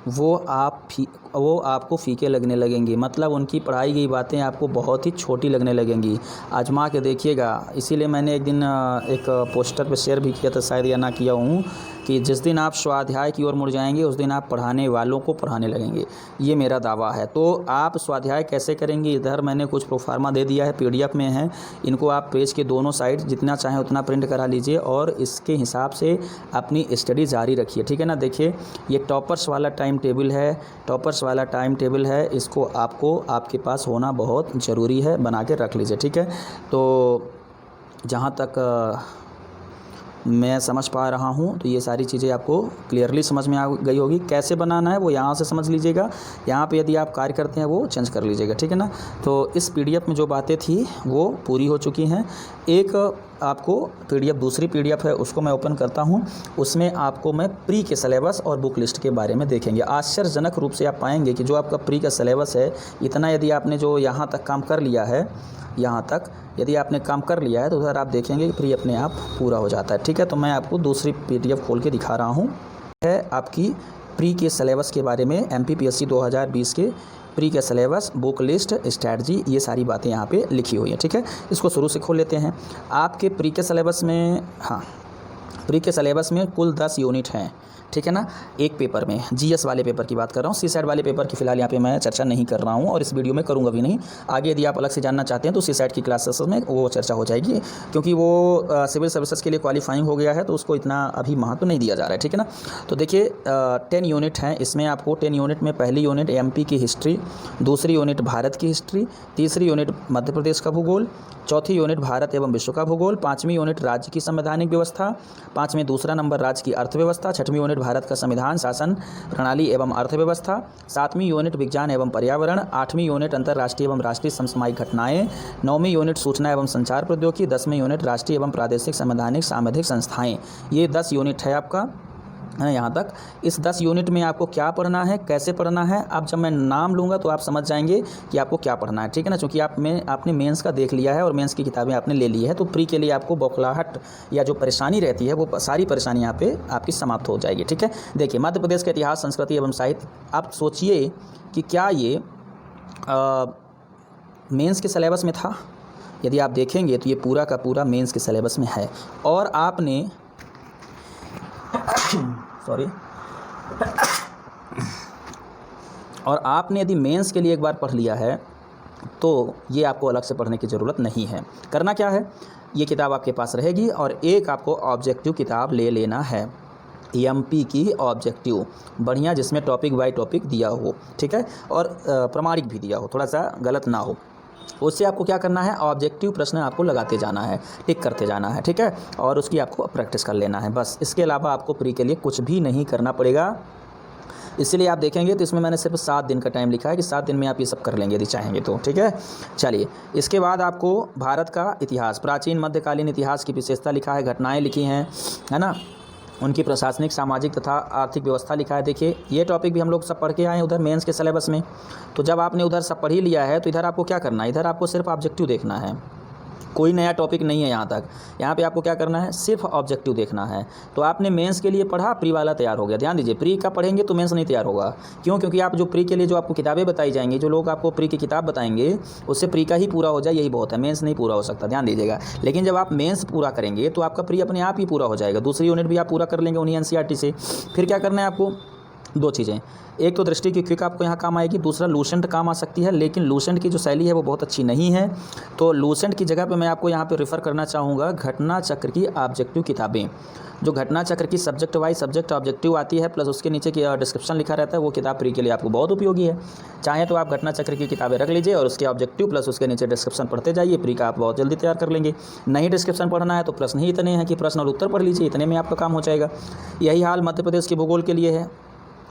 Speaker 1: वो आपको फीके लगने लगेंगी। मतलब उनकी पढ़ाई गई बातें आपको बहुत ही छोटी लगने लगेंगी। आजमा के देखिएगा। इसीलिए मैंने एक दिन एक पोस्टर पे शेयर भी किया था, शायद या ना किया हूँ, कि जिस दिन आप स्वाध्याय की ओर मुड़ जाएंगे उस दिन आप पढ़ाने वालों को पढ़ाने लगेंगे। ये मेरा दावा है। तो आप स्वाध्याय कैसे करेंगे, इधर मैंने कुछ प्रोफार्मा दे दिया है, PDF में है। इनको आप पेज के दोनों साइड जितना चाहें उतना प्रिंट करा लीजिए और इसके हिसाब से अपनी स्टडी जारी रखिए, ठीक है ना। देखिए ये टॉपर्स वाला टाइम टेबल है, टॉपर्स वाला टाइम टेबल है, इसको आपको आपके पास होना बहुत ज़रूरी है, बना के रख लीजिए, ठीक है। तो जहाँ तक मैं समझ पा रहा हूँ तो ये सारी चीज़ें आपको क्लियरली समझ में आ गई होगी। कैसे बनाना है वो यहाँ से समझ लीजिएगा। यहाँ पे यदि आप कार्य करते हैं वो चेंज कर लीजिएगा, ठीक है ना। तो इस PDF में जो बातें थी वो पूरी हो चुकी हैं। एक आपको पीडीएफ, दूसरी पीडीएफ है उसको मैं ओपन करता हूँ। उसमें आपको मैं प्री के सिलेबस और बुक लिस्ट के बारे में देखेंगे। आश्चर्यजनक रूप से आप पाएंगे कि जो आपका प्री का सिलेबस है, इतना यदि आपने जो यहाँ तक काम कर लिया है, यहाँ तक यदि आपने काम कर लिया है तो उधर आप देखेंगे कि प्री अपने आप पूरा हो जाता है। ठीक है, तो मैं आपको दूसरी पीडीएफ खोल के दिखा रहा हूँ। है आपकी प्री के सिलेबस के बारे में, MPPSC 2020 के प्री का सिलेबस, बुक लिस्ट, स्ट्रैटेजी, ये सारी बातें यहाँ पे लिखी हुई हैं। ठीक है, इसको शुरू से खोल लेते हैं। आपके प्री के सिलेबस में, हाँ, प्री के सिलेबस में कुल 10 यूनिट हैं। ठीक है ना, एक पेपर में, GS वाले पेपर की बात कर रहा हूँ। CSAT वाले पेपर की फ़िलहाल यहाँ पे मैं चर्चा नहीं कर रहा हूँ और इस वीडियो में करूँगा भी नहीं। आगे यदि आप अलग से जानना चाहते हैं तो CSAT की क्लासेस में वो चर्चा हो जाएगी, क्योंकि वो सिविल सर्विसेज के लिए क्वालिफाइंग हो गया है तो उसको इतना अभी महत्व नहीं दिया जा रहा है। ठीक है ना, तो देखिए 10 यूनिट हैं। इसमें आपको 10 यूनिट में पहली यूनिट MP की हिस्ट्री, दूसरी यूनिट भारत की हिस्ट्री, तीसरी यूनिट मध्य प्रदेश का भूगोल, चौथी यूनिट भारत एवं विश्व का भूगोल, पाँचवीं यूनिट राज्य की संवैधानिक व्यवस्था, पाँचवें दूसरा नंबर राज्य की अर्थव्यवस्था, छठवीं यूनिट भारत का संविधान, शासन प्रणाली एवं अर्थव्यवस्था, सातवीं यूनिट विज्ञान एवं पर्यावरण, आठवीं यूनिट अंतर्राष्ट्रीय एवं राष्ट्रीय समसामयिक घटनाएं, नौवीं यूनिट सूचना एवं संचार प्रौद्योगिकी, 10वीं यूनिट राष्ट्रीय एवं प्रादेशिक संवैधानिक सामाजिक संस्थाएं। ये 10 यूनिट है आपका, है यहाँ तक। इस 10 यूनिट में आपको क्या पढ़ना है, कैसे पढ़ना है, अब जब मैं नाम लूँगा तो आप समझ जाएंगे कि आपको क्या पढ़ना है। ठीक है ना, क्योंकि आपने मेंस का देख लिया है और मेंस की किताबें आपने ले ली है, तो प्री के लिए आपको बौखलाहट या जो परेशानी रहती है वो सारी परेशानी यहाँ पे आपकी समाप्त हो जाएगी। ठीक है, देखिए मध्य प्रदेश का इतिहास, संस्कृति एवं साहित्य। आप सोचिए कि क्या ये मेंस के सिलेबस में था? यदि आप देखेंगे तो ये पूरा का पूरा मेंस के सिलेबस में है। और आपने और आपने यदि मेंस के लिए एक बार पढ़ लिया है तो ये आपको अलग से पढ़ने की ज़रूरत नहीं है। करना क्या है, ये किताब आपके पास रहेगी और एक आपको ऑब्जेक्टिव किताब ले लेना है, MP की ऑब्जेक्टिव, बढ़िया, जिसमें टॉपिक बाय टॉपिक दिया हो। ठीक है, और प्रमाणिक भी दिया हो, थोड़ा सा गलत ना हो। उससे आपको क्या करना है, ऑब्जेक्टिव प्रश्न आपको लगाते जाना है, टिक करते जाना है। ठीक है, और उसकी आपको प्रैक्टिस कर लेना है, बस। इसके अलावा आपको प्री के लिए कुछ भी नहीं करना पड़ेगा। इसलिए आप देखेंगे तो इसमें मैंने सिर्फ 7 दिन का टाइम लिखा है कि 7 दिन में आप ये सब कर लेंगे यदि चाहेंगे तो। ठीक है, चलिए, इसके बाद आपको भारत का इतिहास, प्राचीन मध्यकालीन इतिहास की विशेषता लिखा है, घटनाएँ लिखी हैं, है ना, उनकी प्रशासनिक, सामाजिक तथा आर्थिक व्यवस्था लिखा है। देखिए ये टॉपिक भी हम लोग सब पढ़ के आए हैं उधर मेंस के सिलेबस में। तो जब आपने उधर सब पढ़ ही लिया है तो इधर आपको क्या करना है, इधर आपको सिर्फ ऑब्जेक्टिव देखना है, कोई नया टॉपिक नहीं है यहाँ तक। यहाँ पे आपको क्या करना है, सिर्फ ऑब्जेक्टिव देखना है। तो आपने मेंस के लिए पढ़ा, प्री वाला तैयार हो गया। ध्यान दीजिए, प्री का पढ़ेंगे तो मेंस नहीं तैयार होगा। क्यों? क्योंकि आप जो प्री के लिए जो आपको किताबें बताई जाएंगी, जो लोग आपको प्री की किताब बताएंगे, उससे प्री का ही पूरा हो जाए यही बहुत है, मेंस नहीं पूरा हो सकता, ध्यान दीजिएगा। लेकिन जब आप मेंस पूरा करेंगे तो आपका प्री अपने आप ही पूरा हो जाएगा। दूसरी यूनिट भी आप पूरा कर लेंगे उन्हीं NCERT से। फिर क्या करना है आपको, 2 चीज़ें, एक तो दृष्टि की क्विक आपको यहाँ काम आएगी, दूसरा लूसेंट काम आ सकती है, लेकिन लूसेंट की जो शैली है वो बहुत अच्छी नहीं है। तो लूसेंट की जगह पे मैं आपको यहाँ पे रेफ़र करना चाहूँगा घटना चक्र की ऑब्जेक्टिव किताबें। जो घटना चक्र की सब्जेक्ट वाइज सब्जेक्ट ऑब्जेक्टिव आती है, प्लस उसके नीचे की डिस्क्रिप्शन लिखा रहता है, वो किताब प्री के लिए आपको बहुत उपयोगी है। चाहे तो आप घटना चक्र की किताबें रख लीजिए और उसके ऑब्जेक्टिव प्लस उसके नीचे डिस्क्रिप्शन पढ़ते जाइए, प्री का आप बहुत जल्दी तैयार कर लेंगे। नहीं डिस्क्रिप्शन पढ़ना है तो प्रश्न ही इतने हैं कि प्रश्न और उत्तर पढ़ लीजिए, इतने में आपका काम हो जाएगा। यही हाल मध्य प्रदेश के भूगोल के लिए है।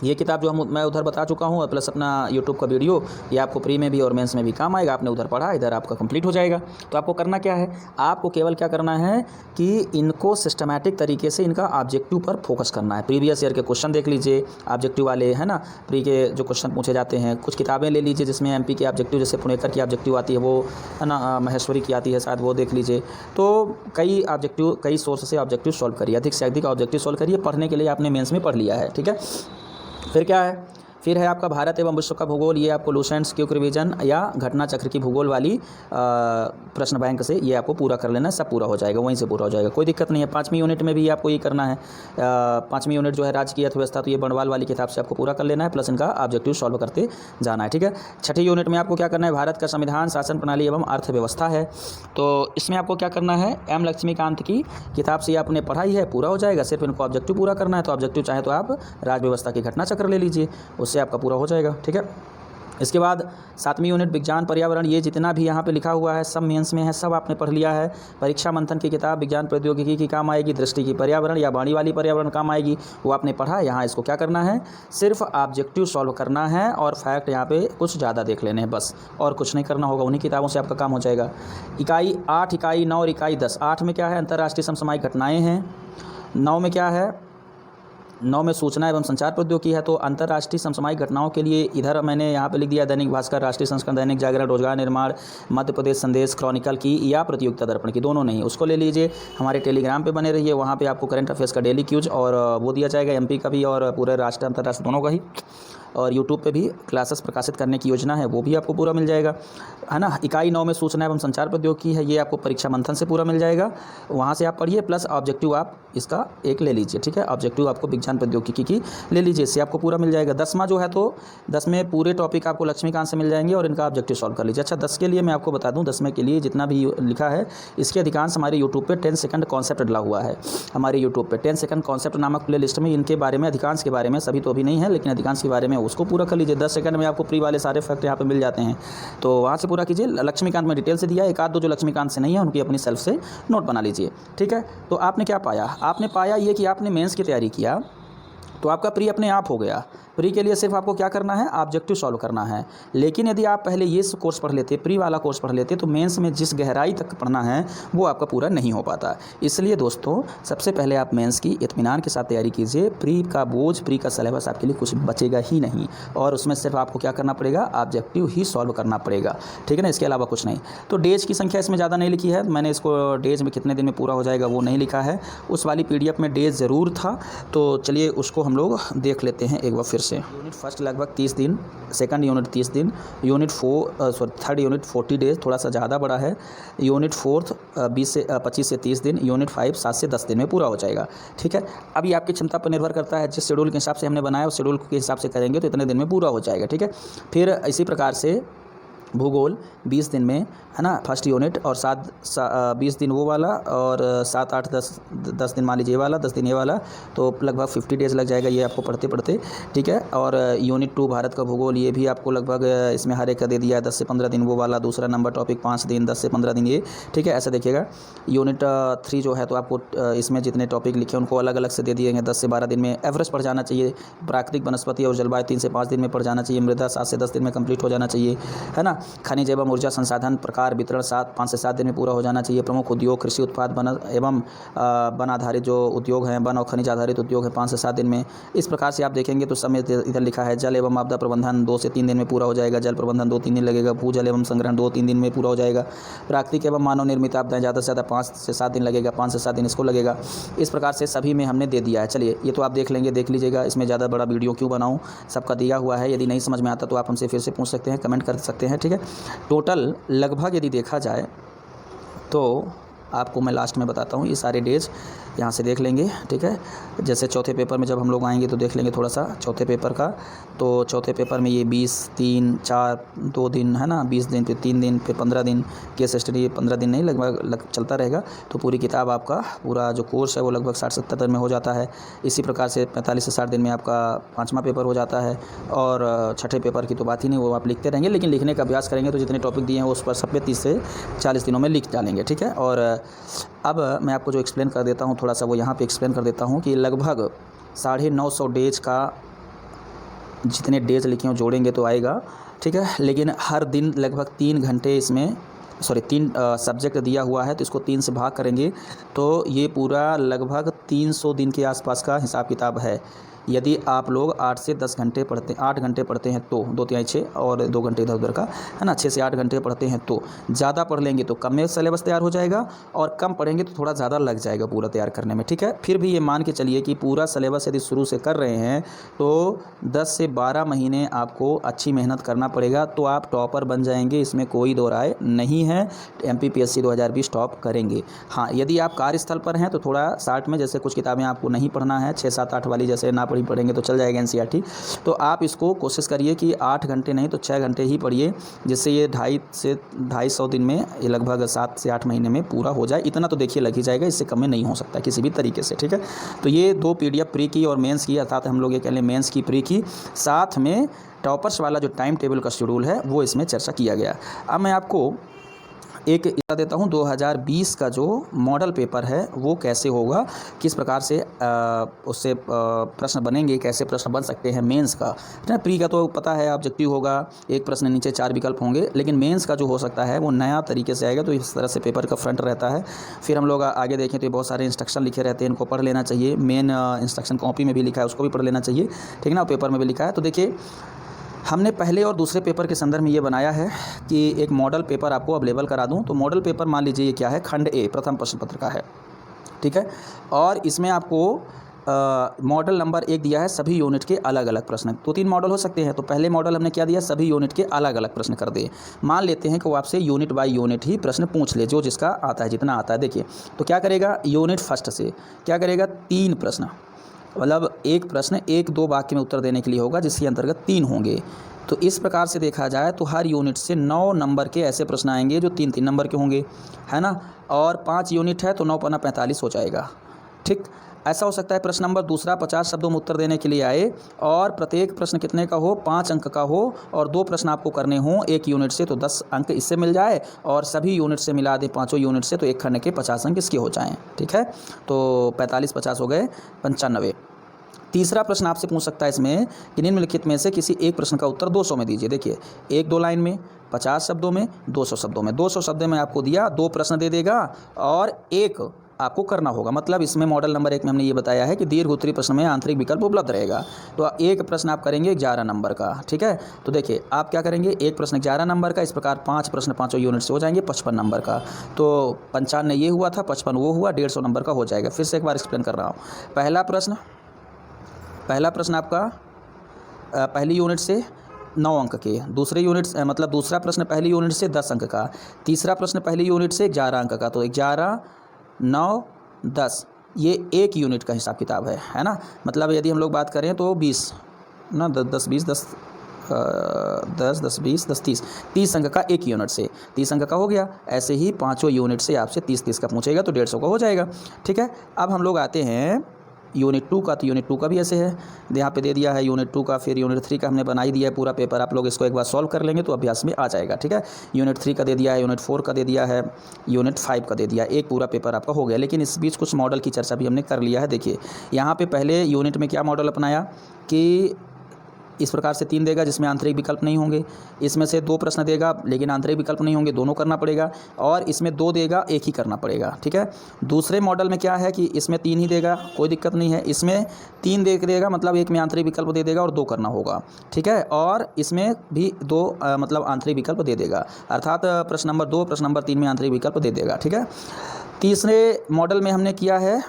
Speaker 1: ये किताब जो मैं उधर बता चुका हूँ, प्लस अपना यूट्यूब का वीडियो, ये आपको प्री में भी और मेंस में भी काम आएगा। आपने उधर पढ़ा, इधर आपका कंप्लीट हो जाएगा। तो आपको करना क्या है, आपको केवल क्या करना है कि इनको सिस्टमैटिक तरीके से इनका ऑब्जेक्टिव पर फोकस करना है। प्रीवियस ईयर के क्वेश्चन देख लीजिए, ऑब्जेक्टिव वाले, है ना, प्री के जो क्वेश्चन पूछे जाते हैं। कुछ किताबें ले लीजिए जिसमें MP के ऑब्जेक्टिव, जैसे पुणेकर की ऑब्जेक्टिव आती है, वो है ना, महेश्वरी की आती है शायद, वो देख लीजिए। तो कई ऑब्जेक्टिव, कई सोर्स से ऑब्जेक्टिव सॉल्व करिए, अधिक से अधिक ऑब्जेक्टिव सॉल्व करिए। पढ़ने के लिए आपने मेंस में पढ़ लिया है, ठीक है। फिर क्या है, फिर है आपका भारत एवं विश्व का भूगोल। ये आपको लूसेंट्स, क्विक रिवीजन या घटना चक्र की भूगोल वाली प्रश्न बैंक से ये आपको पूरा कर लेना, सब पूरा हो जाएगा, वहीं से पूरा हो जाएगा, कोई दिक्कत नहीं है। 5वीं यूनिट में भी आपको ये करना है। 5वीं यूनिट जो है राज्य की अर्थव्यवस्था, तो ये बंडवाल वाली किताब से आपको पूरा कर लेना है, प्लस इनका ऑब्जेक्टिव सॉल्व करते जाना है, ठीक है। 6ठी यूनिट में आपको क्या करना है, भारत का संविधान, शासन प्रणाली एवं अर्थव्यवस्था है। तो इसमें आपको क्या करना है, M लक्ष्मीकांत की किताब से आपने पढ़ाई है, पूरा हो जाएगा। सिर्फ इनको ऑब्जेक्टिव पूरा करना है। तो ऑब्जेक्टिव चाहे तो आप राज्य व्यवस्था की घटना चक्र ले लीजिए, उससे आपका पूरा हो जाएगा, ठीक है। इसके बाद 7वीं यूनिट विज्ञान पर्यावरण, ये जितना भी यहाँ पे लिखा हुआ है सब मेंस में है, सब आपने पढ़ लिया है। परीक्षा मंथन की किताब विज्ञान प्रौद्योगिकी की काम आएगी, दृष्टि की पर्यावरण या वाणी वाली पर्यावरण काम आएगी, वो आपने पढ़ा। यहाँ इसको क्या करना है, सिर्फ ऑब्जेक्टिव सॉल्व करना है और फैक्ट यहाँ पे कुछ ज़्यादा देख लेने हैं बस, और कुछ नहीं करना होगा। उन्हीं किताबों से आपका काम हो जाएगा। इकाई 8, इकाई 9 और इकाई 10। 8 में क्या है, अंतर्राष्ट्रीय समसामयिक घटनाएँ हैं। 9 में क्या है, 9 में सूचना एवं संचार प्रौद्योगिकी है। तो अंतर्राष्ट्रीय समसामयिक घटनाओं के लिए इधर मैंने यहाँ पे लिख दिया दैनिक भास्कर, राष्ट्रीय संस्करण, दैनिक जागरण, रोजगार निर्माण, मध्य प्रदेश संदेश, क्रॉनिकल की या प्रतियोगिता दर्पण की, दोनों नहीं, उसको ले लीजिए। हमारे टेलीग्राम पे बने रहिए, वहाँ पे आपको करंट अफेयर्स का डेली क्यूज और वो दिया जाएगा, एमपी का भी और पूरे राष्ट्र अंतर्राष्ट्रीय दोनों का ही। और यूट्यूब पे भी क्लासेस प्रकाशित करने की योजना है, वो भी आपको पूरा मिल जाएगा, है ना। इकाई 9 में सूचना एवं संचार प्रौद्योगिकी है, ये आपको परीक्षा मंथन से पूरा मिल जाएगा, वहाँ से आप पढ़िए। प्लस ऑब्जेक्टिव आप इसका एक ले लीजिए, ठीक है। ऑब्जेक्टिव आपको विज्ञान प्रौद्योगिकी की ले लीजिए, इससे आपको पूरा मिल जाएगा। 10वां जो है तो 10 में पूरे टॉपिक आपको लक्ष्मीकांत से मिल जाएंगे और इनका ऑब्जेक्टिव सॉल्व कर लीजिए। अच्छा, 10 के लिए मैं आपको बता दूँ, 10वें के लिए जितना भी लिखा है इसके अधिकांश हमारे यूट्यूब पर 10 सेकंड कॉन्सेप्ट डला हुआ है। हमारे यूट्यूब पर 10 सेकंड कॉन्सेप्ट नामक प्ले लिस्ट में इनके बारे में, अधिकांश के बारे में, सभी तो अभी नहीं है लेकिन अधिकांश के बारे में, उसको पूरा कर लीजिए। 10 सेकंड में आपको प्री वाले सारे फैक्ट यहाँ पे मिल जाते हैं, तो वहाँ से पूरा कीजिए। लक्ष्मीकांत में डिटेल से दिया है, एक आध दो जो लक्ष्मीकांत से नहीं है उनकी अपनी सेल्फ से नोट बना लीजिए, ठीक है। तो आपने क्या पाया, आपने पाया ये कि आपने मेंस की तैयारी किया तो आपका प्री अपने आप हो गया। प्री के लिए सिर्फ आपको क्या करना है, ऑब्जेक्टिव सॉल्व करना है। लेकिन यदि आप पहले ये कोर्स पढ़ लेते, प्री वाला कोर्स पढ़ लेते, तो मेंस में जिस गहराई तक पढ़ना है वो आपका पूरा नहीं हो पाता। इसलिए दोस्तों, सबसे पहले आप मेंस की इत्मीनान के साथ तैयारी कीजिए। प्री का बोझ, प्री का सिलेबस आपके लिए कुछ बचेगा ही नहीं, और उसमें सिर्फ आपको क्या करना पड़ेगा, ऑब्जेक्टिव ही सॉल्व करना पड़ेगा, ठीक है ना, इसके अलावा कुछ नहीं। तो डेज की संख्या इसमें ज़्यादा नहीं लिखी है, मैंने इसको डेज में कितने दिन में पूरा हो जाएगा वो नहीं लिखा है। उस वाली PDF में डेज ज़रूर था, तो चलिए उसको हम लोग देख लेते हैं एक बार फिर से। यूनिट फर्स्ट लगभग 30 दिन, सेकंड यूनिट 30 दिन, यूनिट थर्ड यूनिट 40 डेज, थोड़ा सा ज़्यादा बड़ा है। यूनिट फोर्थ 25 से 30 दिन, यूनिट 5 7 से 10 दिन में पूरा हो जाएगा, ठीक है। अभी आपकी क्षमता पर निर्भर करता है, जिस शेड्यूल के हिसाब से हमने बनाया उस शेड्यूल के हिसाब से करेंगे तो इतने दिन में पूरा हो जाएगा, ठीक है। फिर इसी प्रकार से भूगोल 20 दिन में, है ना, फर्स्ट यूनिट, और 20 दिन वो वाला, और 7 8 10 दिन मान लीजिए ये वाला, 10 दिन ये वाला, तो लगभग 50 डेज़ लग जाएगा ये आपको पढ़ते पढ़ते, ठीक है। और यूनिट 2 भारत का भूगोल, ये भी आपको लगभग इसमें हर एक का दे दिया है 10 से 15 दिन वो वाला, दूसरा नंबर टॉपिक 5 दिन, 10 से 15 दिन ये, ठीक है। ऐसा देखिएगा। यूनिट 3 जो है तो आपको इसमें जितने टॉपिक लिखे उनको अलग अलग से दे दिए हैं, 10 से 12 दिन में एवरेज पढ़ जाना चाहिए। प्राकृतिक वनस्पति और जलवायु 3 से 5 दिन में पढ़ जाना चाहिए। मृदा 7 से 10 दिन में कंप्लीट हो जाना चाहिए, है ना। खनिज एवं ऊर्जा संसाधन प्रकार वितरण 5 से 7 दिन में पूरा हो जाना चाहिए। प्रमुख उद्योग कृषि उत्पाद एवं वन आधारित जो उद्योग हैं, वन और खनिज आधारित उद्योग है, 5 से 7 दिन में। इस प्रकार से आप देखेंगे तो समय इधर लिखा है। जल एवं आपदा प्रबंधन 2 से 3 दिन में पूरा हो जाएगा। जल प्रबंधन 2-3 दिन लगेगा। भूजल एवं संग्रहण 2-3 दिन में पूरा हो जाएगा। प्राकृतिक एवं मानव निर्मित आपदाएं ज़्यादा से ज़्यादा 5 से 7 दिन लगेगा, 5 से 7 दिन इसको लगेगा। इस प्रकार से सभी में हमने दे दिया है। चलिए ये तो आप देख लेंगे, देख लीजिएगा। इसमें ज़्यादा बड़ा वीडियो क्यों बनाऊँ, सबका दिया हुआ है। यदि नहीं समझ में आता तो आप हमसे फिर से पूछ सकते हैं, कमेंट कर सकते हैं, ठीक है। टोटल लगभग यदि देखा जाए तो आपको मैं लास्ट में बताता हूँ, ये सारे डेज यहाँ से देख लेंगे, ठीक है। जैसे चौथे पेपर में जब हम लोग आएंगे तो देख लेंगे थोड़ा सा चौथे पेपर का। तो चौथे पेपर में ये 20, 3, 4, 2 दिन, है ना, 20 दिन, फिर 3 दिन, फिर 15 दिन केस स्टडी, 15 दिन नहीं लगभग चलता रहेगा। तो पूरी किताब आपका पूरा जो कोर्स है वो लगभग 60-70 दिन में हो जाता है। इसी प्रकार से 45 से 60 दिन में आपका 5वां पेपर हो जाता है। और छठे पेपर की तो बात ही नहीं, वो आप लिखते रहेंगे, लेकिन लिखने का अभ्यास करेंगे तो जितने टॉपिक दिए हैं उस पर सब पे 30 से 40 दिनों में लिख डालेंगे, ठीक है। और अब मैं आपको जो एक्सप्लेन कर देता हूँ, थोड़ा सा वो यहाँ पे एक्सप्लेन कर देता हूँ कि लगभग 950 डेज का जितने डेज लिखे हो जोड़ेंगे तो आएगा, ठीक है। लेकिन हर दिन लगभग 3 घंटे इसमें 3 सब्जेक्ट दिया हुआ है, तो इसको 3 से भाग करेंगे तो ये पूरा लगभग 300 दिन के आसपास का हिसाब किताब है। यदि आप लोग 8 से 10 घंटे पढ़ते, 8 घंटे पढ़ते हैं तो 2 तिहाई 6 और 2 घंटे इधर उधर का, है ना, 6 से 8 घंटे पढ़ते हैं तो ज़्यादा पढ़ लेंगे तो कम में सिलेबस तैयार हो जाएगा, और कम पढ़ेंगे तो थोड़ा ज़्यादा लग जाएगा पूरा तैयार करने में, ठीक है। फिर भी ये मान के चलिए कि पूरा सिलेबस यदि शुरू से कर रहे हैं तो 10 से 12 महीने आपको अच्छी मेहनत करना पड़ेगा, तो आप टॉपर बन जाएंगे, इसमें कोई दो राय नहीं है। MPPSC 2020 टॉप करेंगे। हाँ, यदि आप कार्यस्थल पर हैं तो थोड़ा 60 में, जैसे कुछ किताबें आपको नहीं पढ़ना है, 6, 7, 8 वाली जैसे ना पढ़ेंगे तो चल जाएगा एनसीईआरटी। तो आप इसको कोशिश करिए कि 8 घंटे नहीं तो 6 घंटे ही पढ़िए, जिससे ये 250 दिन में ये लगभग 7 से 8 महीने में पूरा हो जाए। इतना तो देखिए लग ही जाएगा, इससे कम में नहीं हो सकता किसी भी तरीके से, ठीक है। तो ये 2 पीडीएफ प्री की और मेंस की, अर्थात हम लोग ये कह लें मेंस की प्री की, साथ में टॉपर्स वाला जो टाइम टेबल का शेड्यूल है वो इसमें चर्चा किया गया। अब मैं आपको एक इतना देता हूँ 2020 का जो मॉडल पेपर है वो कैसे होगा, किस प्रकार से उससे प्रश्न बनेंगे, कैसे प्रश्न बन सकते हैं मेंस का, है ना। प्री का तो पता है ऑब्जेक्टिव होगा, एक प्रश्न नीचे 4 विकल्प होंगे, लेकिन मेंस का जो हो सकता है वो नया तरीके से आएगा। तो इस तरह से पेपर का फ्रंट रहता है। फिर हम लोग आगे देखें तो बहुत सारे इंस्ट्रक्शन लिखे रहते हैं, इनको पढ़ लेना चाहिए। मेन इंस्ट्रक्शन कॉपी में भी लिखा है, उसको भी पढ़ लेना चाहिए, ठीक है ना, पेपर में भी लिखा है। तो देखिए हमने पहले और दूसरे पेपर के संदर्भ में ये बनाया है कि एक मॉडल पेपर आपको अवेलेबल करा दूं। तो मॉडल पेपर मान लीजिए ये क्या है, खंड ए प्रथम प्रश्न पत्र का है, ठीक है। और इसमें आपको मॉडल नंबर 1 दिया है, सभी यूनिट के अलग अलग प्रश्न। तो 3 मॉडल हो सकते हैं। तो पहले मॉडल हमने क्या दिया, सभी यूनिट के अलग अलग प्रश्न कर दे। मान लेते हैं कि वो आपसे यूनिट बाय यूनिट ही प्रश्न पूछ ले, जो जिसका आता है, जितना आता है। देखिए तो क्या करेगा, यूनिट फर्स्ट से क्या करेगा, 3 प्रश्न, मतलब एक प्रश्न 1-2 वाक्य में उत्तर देने के लिए होगा, जिसके अंतर्गत 3 होंगे। तो इस प्रकार से देखा जाए तो हर यूनिट से 9 नंबर के ऐसे प्रश्न आएंगे जो 3-3 नंबर के होंगे, है ना। और 5 यूनिट है तो 9 पन्ना 45 हो जाएगा, ठीक। ऐसा हो सकता है प्रश्न नंबर दूसरा 50 शब्दों में उत्तर देने के लिए आए और प्रत्येक प्रश्न कितने का हो, 5 अंक का हो, और 2 प्रश्न आपको करने हों एक यूनिट से, तो 10 अंक इससे मिल जाए, और सभी यूनिट से मिला दें 5 यूनिट से, तो एक खंड के 50 अंक इसके हो जाएँ, ठीक है। तो 45-50 हो गए 95। तीसरा प्रश्न आपसे पूछ सकता है इसमें कि निम्नलिखित में से किसी एक प्रश्न का उत्तर 200 में दीजिए। देखिए 1-2 लाइन में, 50 शब्दों में, 200 शब्दों में। 200 शब्दों में आपको दिया, 2 प्रश्न दे देगा और 1 आपको करना होगा। मतलब इसमें मॉडल नंबर 1 में हमने ये बताया है कि दीर्घ उत्तरीय प्रश्न में आंतरिक विकल्प उपलब्ध रहेगा। तो एक प्रश्न आप करेंगे 11 नंबर का, ठीक है। तो देखिए आप क्या करेंगे, एक प्रश्न 11 नंबर का, इस प्रकार 5 प्रश्न 5 यूनिट से हो जाएंगे 55 नंबर का। तो 95 ये हुआ था, 55 वो हुआ, 150 नंबर का हो जाएगा। फिर से एक बार एक्सप्लेन कर रहा हूँ। पहला प्रश्न आपका पहली यूनिट से 9 अंक के, दूसरे यूनिट मतलब दूसरा प्रश्न पहली यूनिट से 10 अंक का, तीसरा प्रश्न पहली यूनिट से 11 अंक का। तो 11, 9, 10 ये एक यूनिट का हिसाब किताब है ना। मतलब यदि हम लोग बात करें तो 20 ना, 10, 20, 10, 10, 20, 10, 30 अंक का एक यूनिट से, 30 अंक का हो गया। ऐसे ही 5 यूनिट से आपसे 30-30 का पूछेगा तो 150 का हो जाएगा, ठीक है। अब हम लोग आते हैं यूनिट 2 का। तो यूनिट 2 का भी ऐसे है, यहाँ पे दे दिया है यूनिट 2 का। फिर यूनिट 3 का हमने बना ही दिया है पूरा पेपर, आप लोग इसको एक बार सॉल्व कर लेंगे तो अभ्यास में आ जाएगा, ठीक है। यूनिट 3 का दे दिया है, यूनिट 4 का दे दिया है, यूनिट 5 का दे दिया, एक पूरा पेपर आपका हो गया। लेकिन इस बीच कुछ मॉडल की चर्चा भी हमने कर लिया है। देखिए यहाँ पे पहले यूनिट में क्या मॉडल अपनाया कि इस प्रकार से 3 देगा जिसमें आंतरिक विकल्प नहीं होंगे, इसमें से 2 प्रश्न देगा लेकिन आंतरिक विकल्प नहीं होंगे, दोनों करना पड़ेगा, और इसमें 2 देगा, एक ही करना पड़ेगा, ठीक है। दूसरे मॉडल में क्या है कि इसमें 3 ही देगा, कोई दिक्कत नहीं है। इसमें 3 देगा, मतलब एक में आंतरिक विकल्प दे देगा और 2 करना होगा, ठीक है। और इसमें भी 2 मतलब आंतरिक विकल्प दे देगा, अर्थात प्रश्न नंबर 2 प्रश्न नंबर 3 में आंतरिक विकल्प दे देगा, ठीक है। तीसरे मॉडल में हमने किया है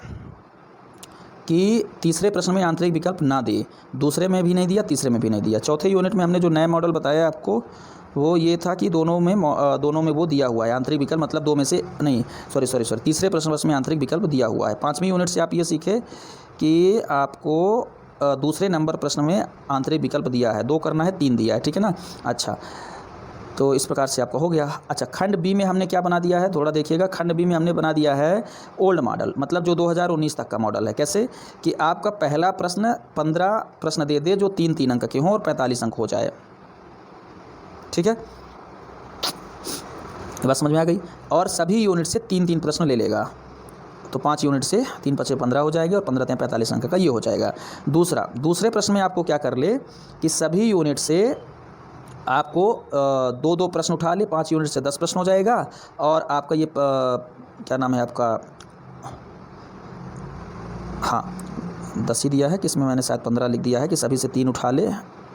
Speaker 1: कि तीसरे प्रश्न में आंतरिक विकल्प ना दे, दूसरे में भी नहीं दिया, तीसरे में भी नहीं दिया। चौथे यूनिट में हमने जो नया मॉडल बताया आपको वो ये था कि दोनों में वो दिया हुआ है आंतरिक विकल्प, मतलब 2 में से नहीं, सॉरी तीसरे प्रश्न में आंतरिक विकल्प दिया हुआ है। 5वीं यूनिट से आप ये सीखे कि आपको दूसरे नंबर प्रश्न में आंतरिक विकल्प दिया है, 2 करना है, 3 दिया है, ठीक है ना। अच्छा, तो इस प्रकार से आपका हो गया। अच्छा, खंड बी में हमने क्या बना दिया है, थोड़ा देखिएगा। खंड बी में हमने बना दिया है ओल्ड मॉडल, मतलब जो 2019 तक का मॉडल है। कैसे कि आपका पहला प्रश्न 15 प्रश्न दे दे जो 3-3 अंक के हों और 45 अंक हो जाए, ठीक है। बात समझ में आ गई। और सभी यूनिट से 3-3 प्रश्न ले लेगा, तो 5 यूनिट से 3-5 15 हो जाएगा और 15 45 अंक का ये हो जाएगा। दूसरे प्रश्न में आपको क्या कर ले कि सभी यूनिट से आपको 2-2 प्रश्न उठा ले, 5 यूनिट से 10 प्रश्न हो जाएगा। और आपका ये क्या नाम है आपका, हाँ 10 ही दिया है कि इसमें मैंने शायद 15 लिख दिया है कि सभी से 3 उठा ले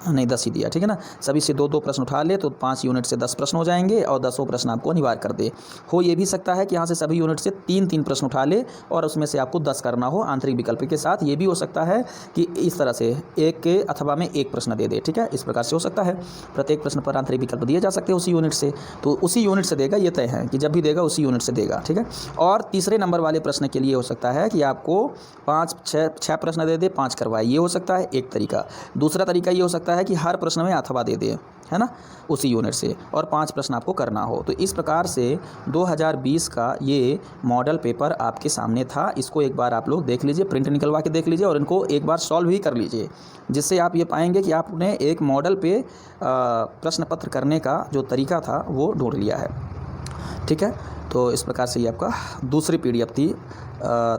Speaker 1: नहीं 10 ही दिया, ठीक है ना। सभी से 2-2 प्रश्न उठा ले तो 5 यूनिट से 10 प्रश्न हो जाएंगे और 10 प्रश्न आपको अनिवार्य कर दे। हो ये भी सकता है कि यहाँ से सभी यूनिट से 3-3 प्रश्न उठा ले और उसमें से आपको 10 करना हो आंतरिक विकल्प के साथ। ये भी हो सकता है कि इस तरह से एक के अथवा में एक प्रश्न दे दे, ठीक है, इस प्रकार से हो सकता है। प्रत्येक प्रश्न पर आंतरिक विकल्प दिए जा सकते हैं उसी यूनिट से, तो उसी यूनिट से देगा, ये तय है कि जब भी देगा उसी यूनिट से देगा, ठीक है। और तीसरे नंबर वाले प्रश्न के लिए हो सकता है कि आपको 5-6 प्रश्न दे दे, 5 करवाए, ये हो सकता है एक तरीका। दूसरा तरीका ये हो सकता है कि हर प्रश्न में अथवा दे दे, है ना, उसी यूनिट से, और 5 प्रश्न आपको करना हो। तो इस प्रकार से 2020 का ये मॉडल पेपर आपके सामने था। इसको एक बार आप लोग देख लीजिए, प्रिंट निकलवा के देख लीजिए और इनको एक बार सॉल्व भी कर लीजिए, जिससे आप ये पाएंगे कि आपने एक मॉडल पे प्रश्न पत्र करने का जो तरीका था वो ढूंढ लिया है, ठीक है। तो इस प्रकार से ये आपका दूसरी पीडीएफ थी,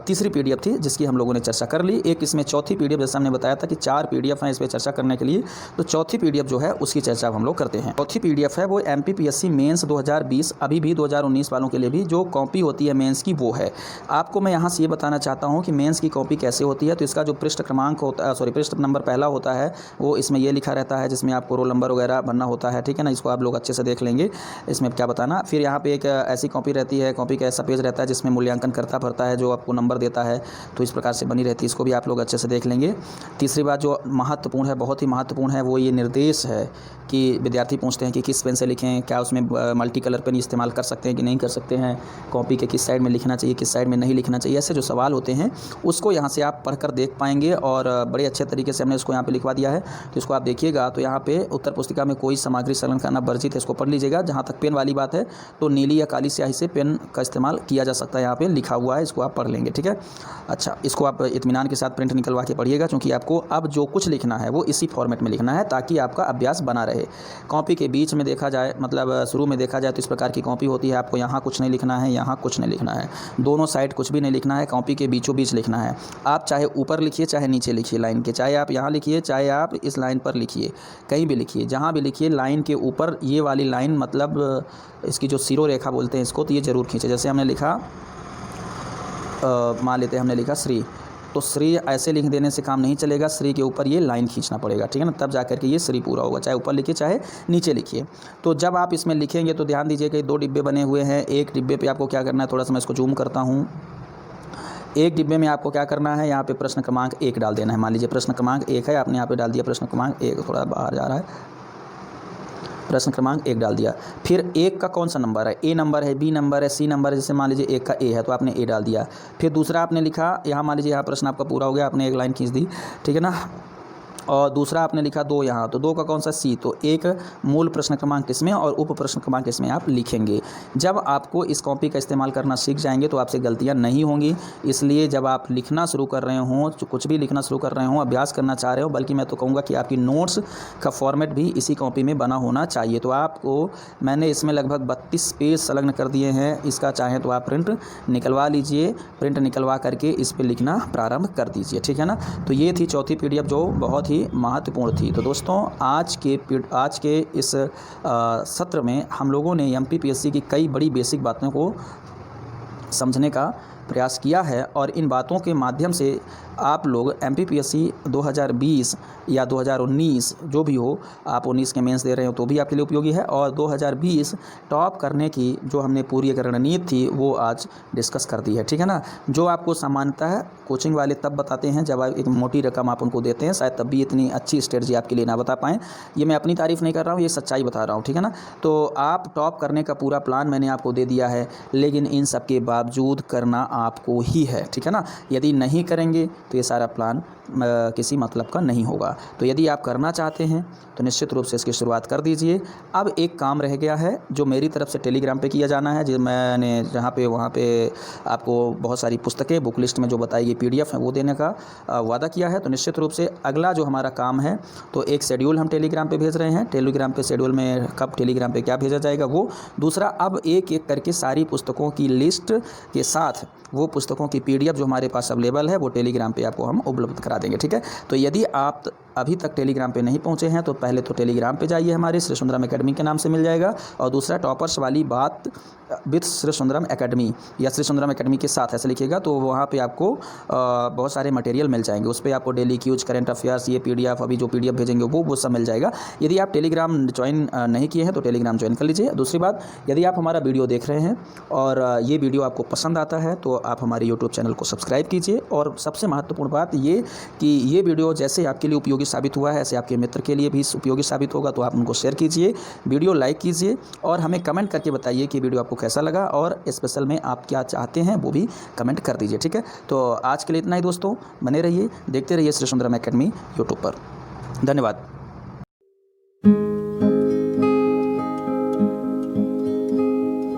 Speaker 1: तीसरी पीडीएफ थी जिसकी हम लोगों ने चर्चा कर ली। एक इसमें चौथी पीडीएफ, जैसे हमने बताया था कि 4 पीडीएफ हैं इस पर चर्चा करने के लिए, तो चौथी पीडीएफ जो है उसकी चर्चा हम लोग करते हैं। चौथी पीडीएफ है वो एमपीपीएससी मेंस 2020, अभी भी 2019 वालों के लिए भी जो कॉपी होती है मेंस की वो है। आपको मैं यहाँ से ये बताना चाहता हूँ कि मेंस की कॉपी कैसे होती है। तो इसका जो पृष्ठ क्रमांक होता है, पृष्ठ नंबर पहला होता है, वो इसमें ये लिखा रहता है, जिसमें आपको रोल नंबर वगैरह बनना होता है, ठीक है ना। इसको आप लोग अच्छे से देख लेंगे, इसमें क्या बताना। फिर यहाँ पे एक ऐसी कॉपी रहती है, कॉपी का ऐसा पेज रहता है जिसमें मूल्यांकन करता भरता है, जो आपको नंबर देता है, तो इस प्रकार से बनी रहती है। इसको भी आप लोग अच्छे से देख लेंगे। तीसरी बात जो महत्वपूर्ण है, बहुत ही महत्वपूर्ण है, वो ये निर्देश है कि विद्यार्थी पूछते हैं कि किस पेन से लिखें, क्या उसमें मल्टी कलर पेन इस्तेमाल कर सकते हैं कि नहीं कर सकते हैं, कॉपी के किस साइड में लिखना चाहिए, किस साइड में नहीं लिखना चाहिए, ऐसे जो सवाल होते हैं उसको यहाँ से आप पढ़कर देख पाएंगे। और बड़े अच्छे तरीके से हमने इसको यहाँ पे लिखवा दिया है, तो इसको आप देखिएगा। तो यहाँ पे उत्तर पुस्तिका में कोई सामग्री संलग्न करना वर्जित है, इसको पढ़ लीजिएगा। जहाँ तक पेन वाली बात है तो नीली या काली स्याही से पेन का इस्तेमाल किया जा सकता है, यहाँ पे लिखा हुआ है, इसको आप पढ़ लेंगे, ठीक है। अच्छा, इसको आप इत्मीनान के साथ प्रिंट निकलवा के पढ़िएगा, क्योंकि आपको अब जो कुछ लिखना है वो इसी फॉर्मेट में लिखना है ताकि आपका अभ्यास बना रहे। कॉपी के बीच में देखा जाए, मतलब शुरू में देखा जाए तो इस प्रकार की कॉपी होती है। आपको यहाँ कुछ नहीं लिखना है, यहाँ कुछ नहीं लिखना है, दोनों साइड कुछ भी नहीं लिखना है, कॉपी के बीचों बीच लिखना है। आप चाहे ऊपर लिखिए चाहे नीचे लिखिए लाइन के, चाहे आप यहाँ लिखिए चाहे आप इस लाइन पर लिखिए, कहीं भी लिखिए, जहाँ भी लिखिए लाइन के ऊपर ये वाली लाइन, मतलब इसकी जो सिरो रेखा बोलते हैं इसको, तो ये ज़रूर खींचे। जैसे हमने लिखा, मान लेते हैं हमने लिखा श्री, तो श्री ऐसे लिख देने से काम नहीं चलेगा, श्री के ऊपर ये लाइन खींचना पड़ेगा, ठीक है ना, तब जाकर के ये श्री पूरा होगा। चाहे ऊपर लिखिए चाहे नीचे लिखिए। तो जब आप इसमें लिखेंगे तो ध्यान दीजिए कि 2 डिब्बे बने हुए हैं। एक डिब्बे पे आपको क्या करना है, थोड़ा सा मैं इसको जूम करता हूँ। एक डिब्बे में आपको क्या करना है, यहाँ पे प्रश्न क्रमांक 1 डाल देना है। मान लीजिए प्रश्न क्रमांक 1 है, आपने यहाँ पे डाल दिया प्रश्न क्रमांक 1, थोड़ा बाहर जा रहा है, प्रश्न क्रमांक 1 डाल दिया। फिर 1 का कौन सा नंबर है, ए नंबर है, बी नंबर है, सी नंबर है। जैसे मान लीजिए 1 का ए है तो आपने ए डाल दिया। फिर दूसरा आपने लिखा, यहाँ मान लीजिए यहाँ प्रश्न आपका पूरा हो गया, आपने एक लाइन खींच दी, ठीक है ना। और दूसरा आपने लिखा 2 यहाँ, तो 2 का कौन सा, सी। तो एक मूल प्रश्न क्रमांक इसमें और उप प्रश्न क्रमांक इसमें आप लिखेंगे। जब आपको इस कॉपी का इस्तेमाल करना सीख जाएंगे तो आपसे गलतियाँ नहीं होंगी। इसलिए जब आप लिखना शुरू कर रहे हों, कुछ भी लिखना शुरू कर रहे हों, अभ्यास करना चाह रहे हो, बल्कि मैं तो कहूँगा कि आपकी नोट्स का फॉर्मेट भी इसी कॉपी में बना होना चाहिए। तो आपको मैंने इसमें लगभग 32 पेज संलग्न कर दिए हैं। इसका चाहें तो आप प्रिंट निकलवा लीजिए, प्रिंट निकलवा करके इस पर लिखना प्रारंभ कर दीजिए, ठीक है ना। तो ये थी चौथी पीडीएफ जो बहुत ही महत्वपूर्ण थी। तो दोस्तों आज के इस सत्र में हम लोगों ने एमपीपीएससी की कई बड़ी बेसिक बातों को समझने का प्रयास किया है और इन बातों के माध्यम से आप लोग एमपीपीएससी 2020 या 2019 जो भी हो, आप 19 के मेंस दे रहे हो तो भी आपके लिए उपयोगी है, और 2020 टॉप करने की जो हमने पूरी एक रणनीति थी वो आज डिस्कस कर दी है, ठीक है ना। जो आपको सामान्यतः है कोचिंग वाले तब बताते हैं जब आप एक मोटी रकम आप उनको देते हैं, शायद तब भी इतनी अच्छी स्ट्रेटजी आपके लिए ना बता पाएँ। ये मैं अपनी तारीफ़ नहीं कर रहा हूँ, ये सच्चाई बता रहा हूँ, ठीक है ना। तो आप टॉप करने का पूरा प्लान मैंने आपको दे दिया है, लेकिन इन सब के बावजूद करना आपको ही है, ठीक है ना। यदि नहीं करेंगे तो ये सारा प्लान किसी मतलब का नहीं होगा। तो यदि आप करना चाहते हैं तो निश्चित रूप से इसकी शुरुआत कर दीजिए। अब एक काम रह गया है जो मेरी तरफ से टेलीग्राम पे किया जाना है, जो मैंने जहाँ पे वहाँ पे आपको बहुत सारी पुस्तकें बुक लिस्ट में जो बताई गई पीडीएफ है वो देने का वादा किया है। तो निश्चित रूप से अगला जो हमारा काम है, तो एक शेड्यूल हम टेलीग्राम पे भेज रहे हैं। टेलीग्राम पे शेड्यूल में कब टेलीग्राम पे क्या भेजा जाएगा वो, दूसरा अब एक एक करके सारी पुस्तकों की लिस्ट के साथ वो पुस्तकों की पीडीएफ जो हमारे पास अवेलेबल है वो टेलीग्राम पे आपको हम उपलब्ध करा देंगे, ठीक है। तो यदि आप अभी तक टेलीग्राम पे नहीं पहुँचे हैं तो पहले तो टेलीग्राम पे जाइए, हमारे श्री सुंदरम एकेडमी के नाम से मिल जाएगा। और दूसरा टॉपर्स वाली बात विथ श्री सुंदरम एकेडमी या श्री सुंदरम एकेडमी के साथ ऐसे लिखिएगा, तो वहाँ पे आपको बहुत सारे मटेरियल मिल जाएंगे। उस पर आपको डेली क्यूज, करंट अफेयर्स, ये PDF, अभी जो PDF भेजेंगे वो सब मिल जाएगा। यदि आप टेलीग्राम ज्वाइन नहीं किए हैं तो टेलीग्राम ज्वाइन कर लीजिए। दूसरी बात, यदि आप हमारा वीडियो देख रहे हैं और ये वीडियो आपको पसंद आता है तो आप हमारे यूट्यूब चैनल को सब्सक्राइब कीजिए। और सबसे महत्वपूर्ण बात ये कि ये वीडियो जैसे आपके लिए उपयोगी साबित हुआ है ऐसे आपके मित्र के लिए भी उपयोगी साबित होगा, तो आप उनको शेयर कीजिए, वीडियो लाइक कीजिए और हमें कमेंट करके बताइए कि वीडियो आपको कैसा लगा और स्पेशल में आप क्या चाहते हैं वो भी कमेंट कर दीजिए। ठीक है, तो आज के लिए इतना ही दोस्तों, बने रहिए, देखते रहिए श्री सुंदरम एकेडमी यूट्यूब पर। धन्यवाद।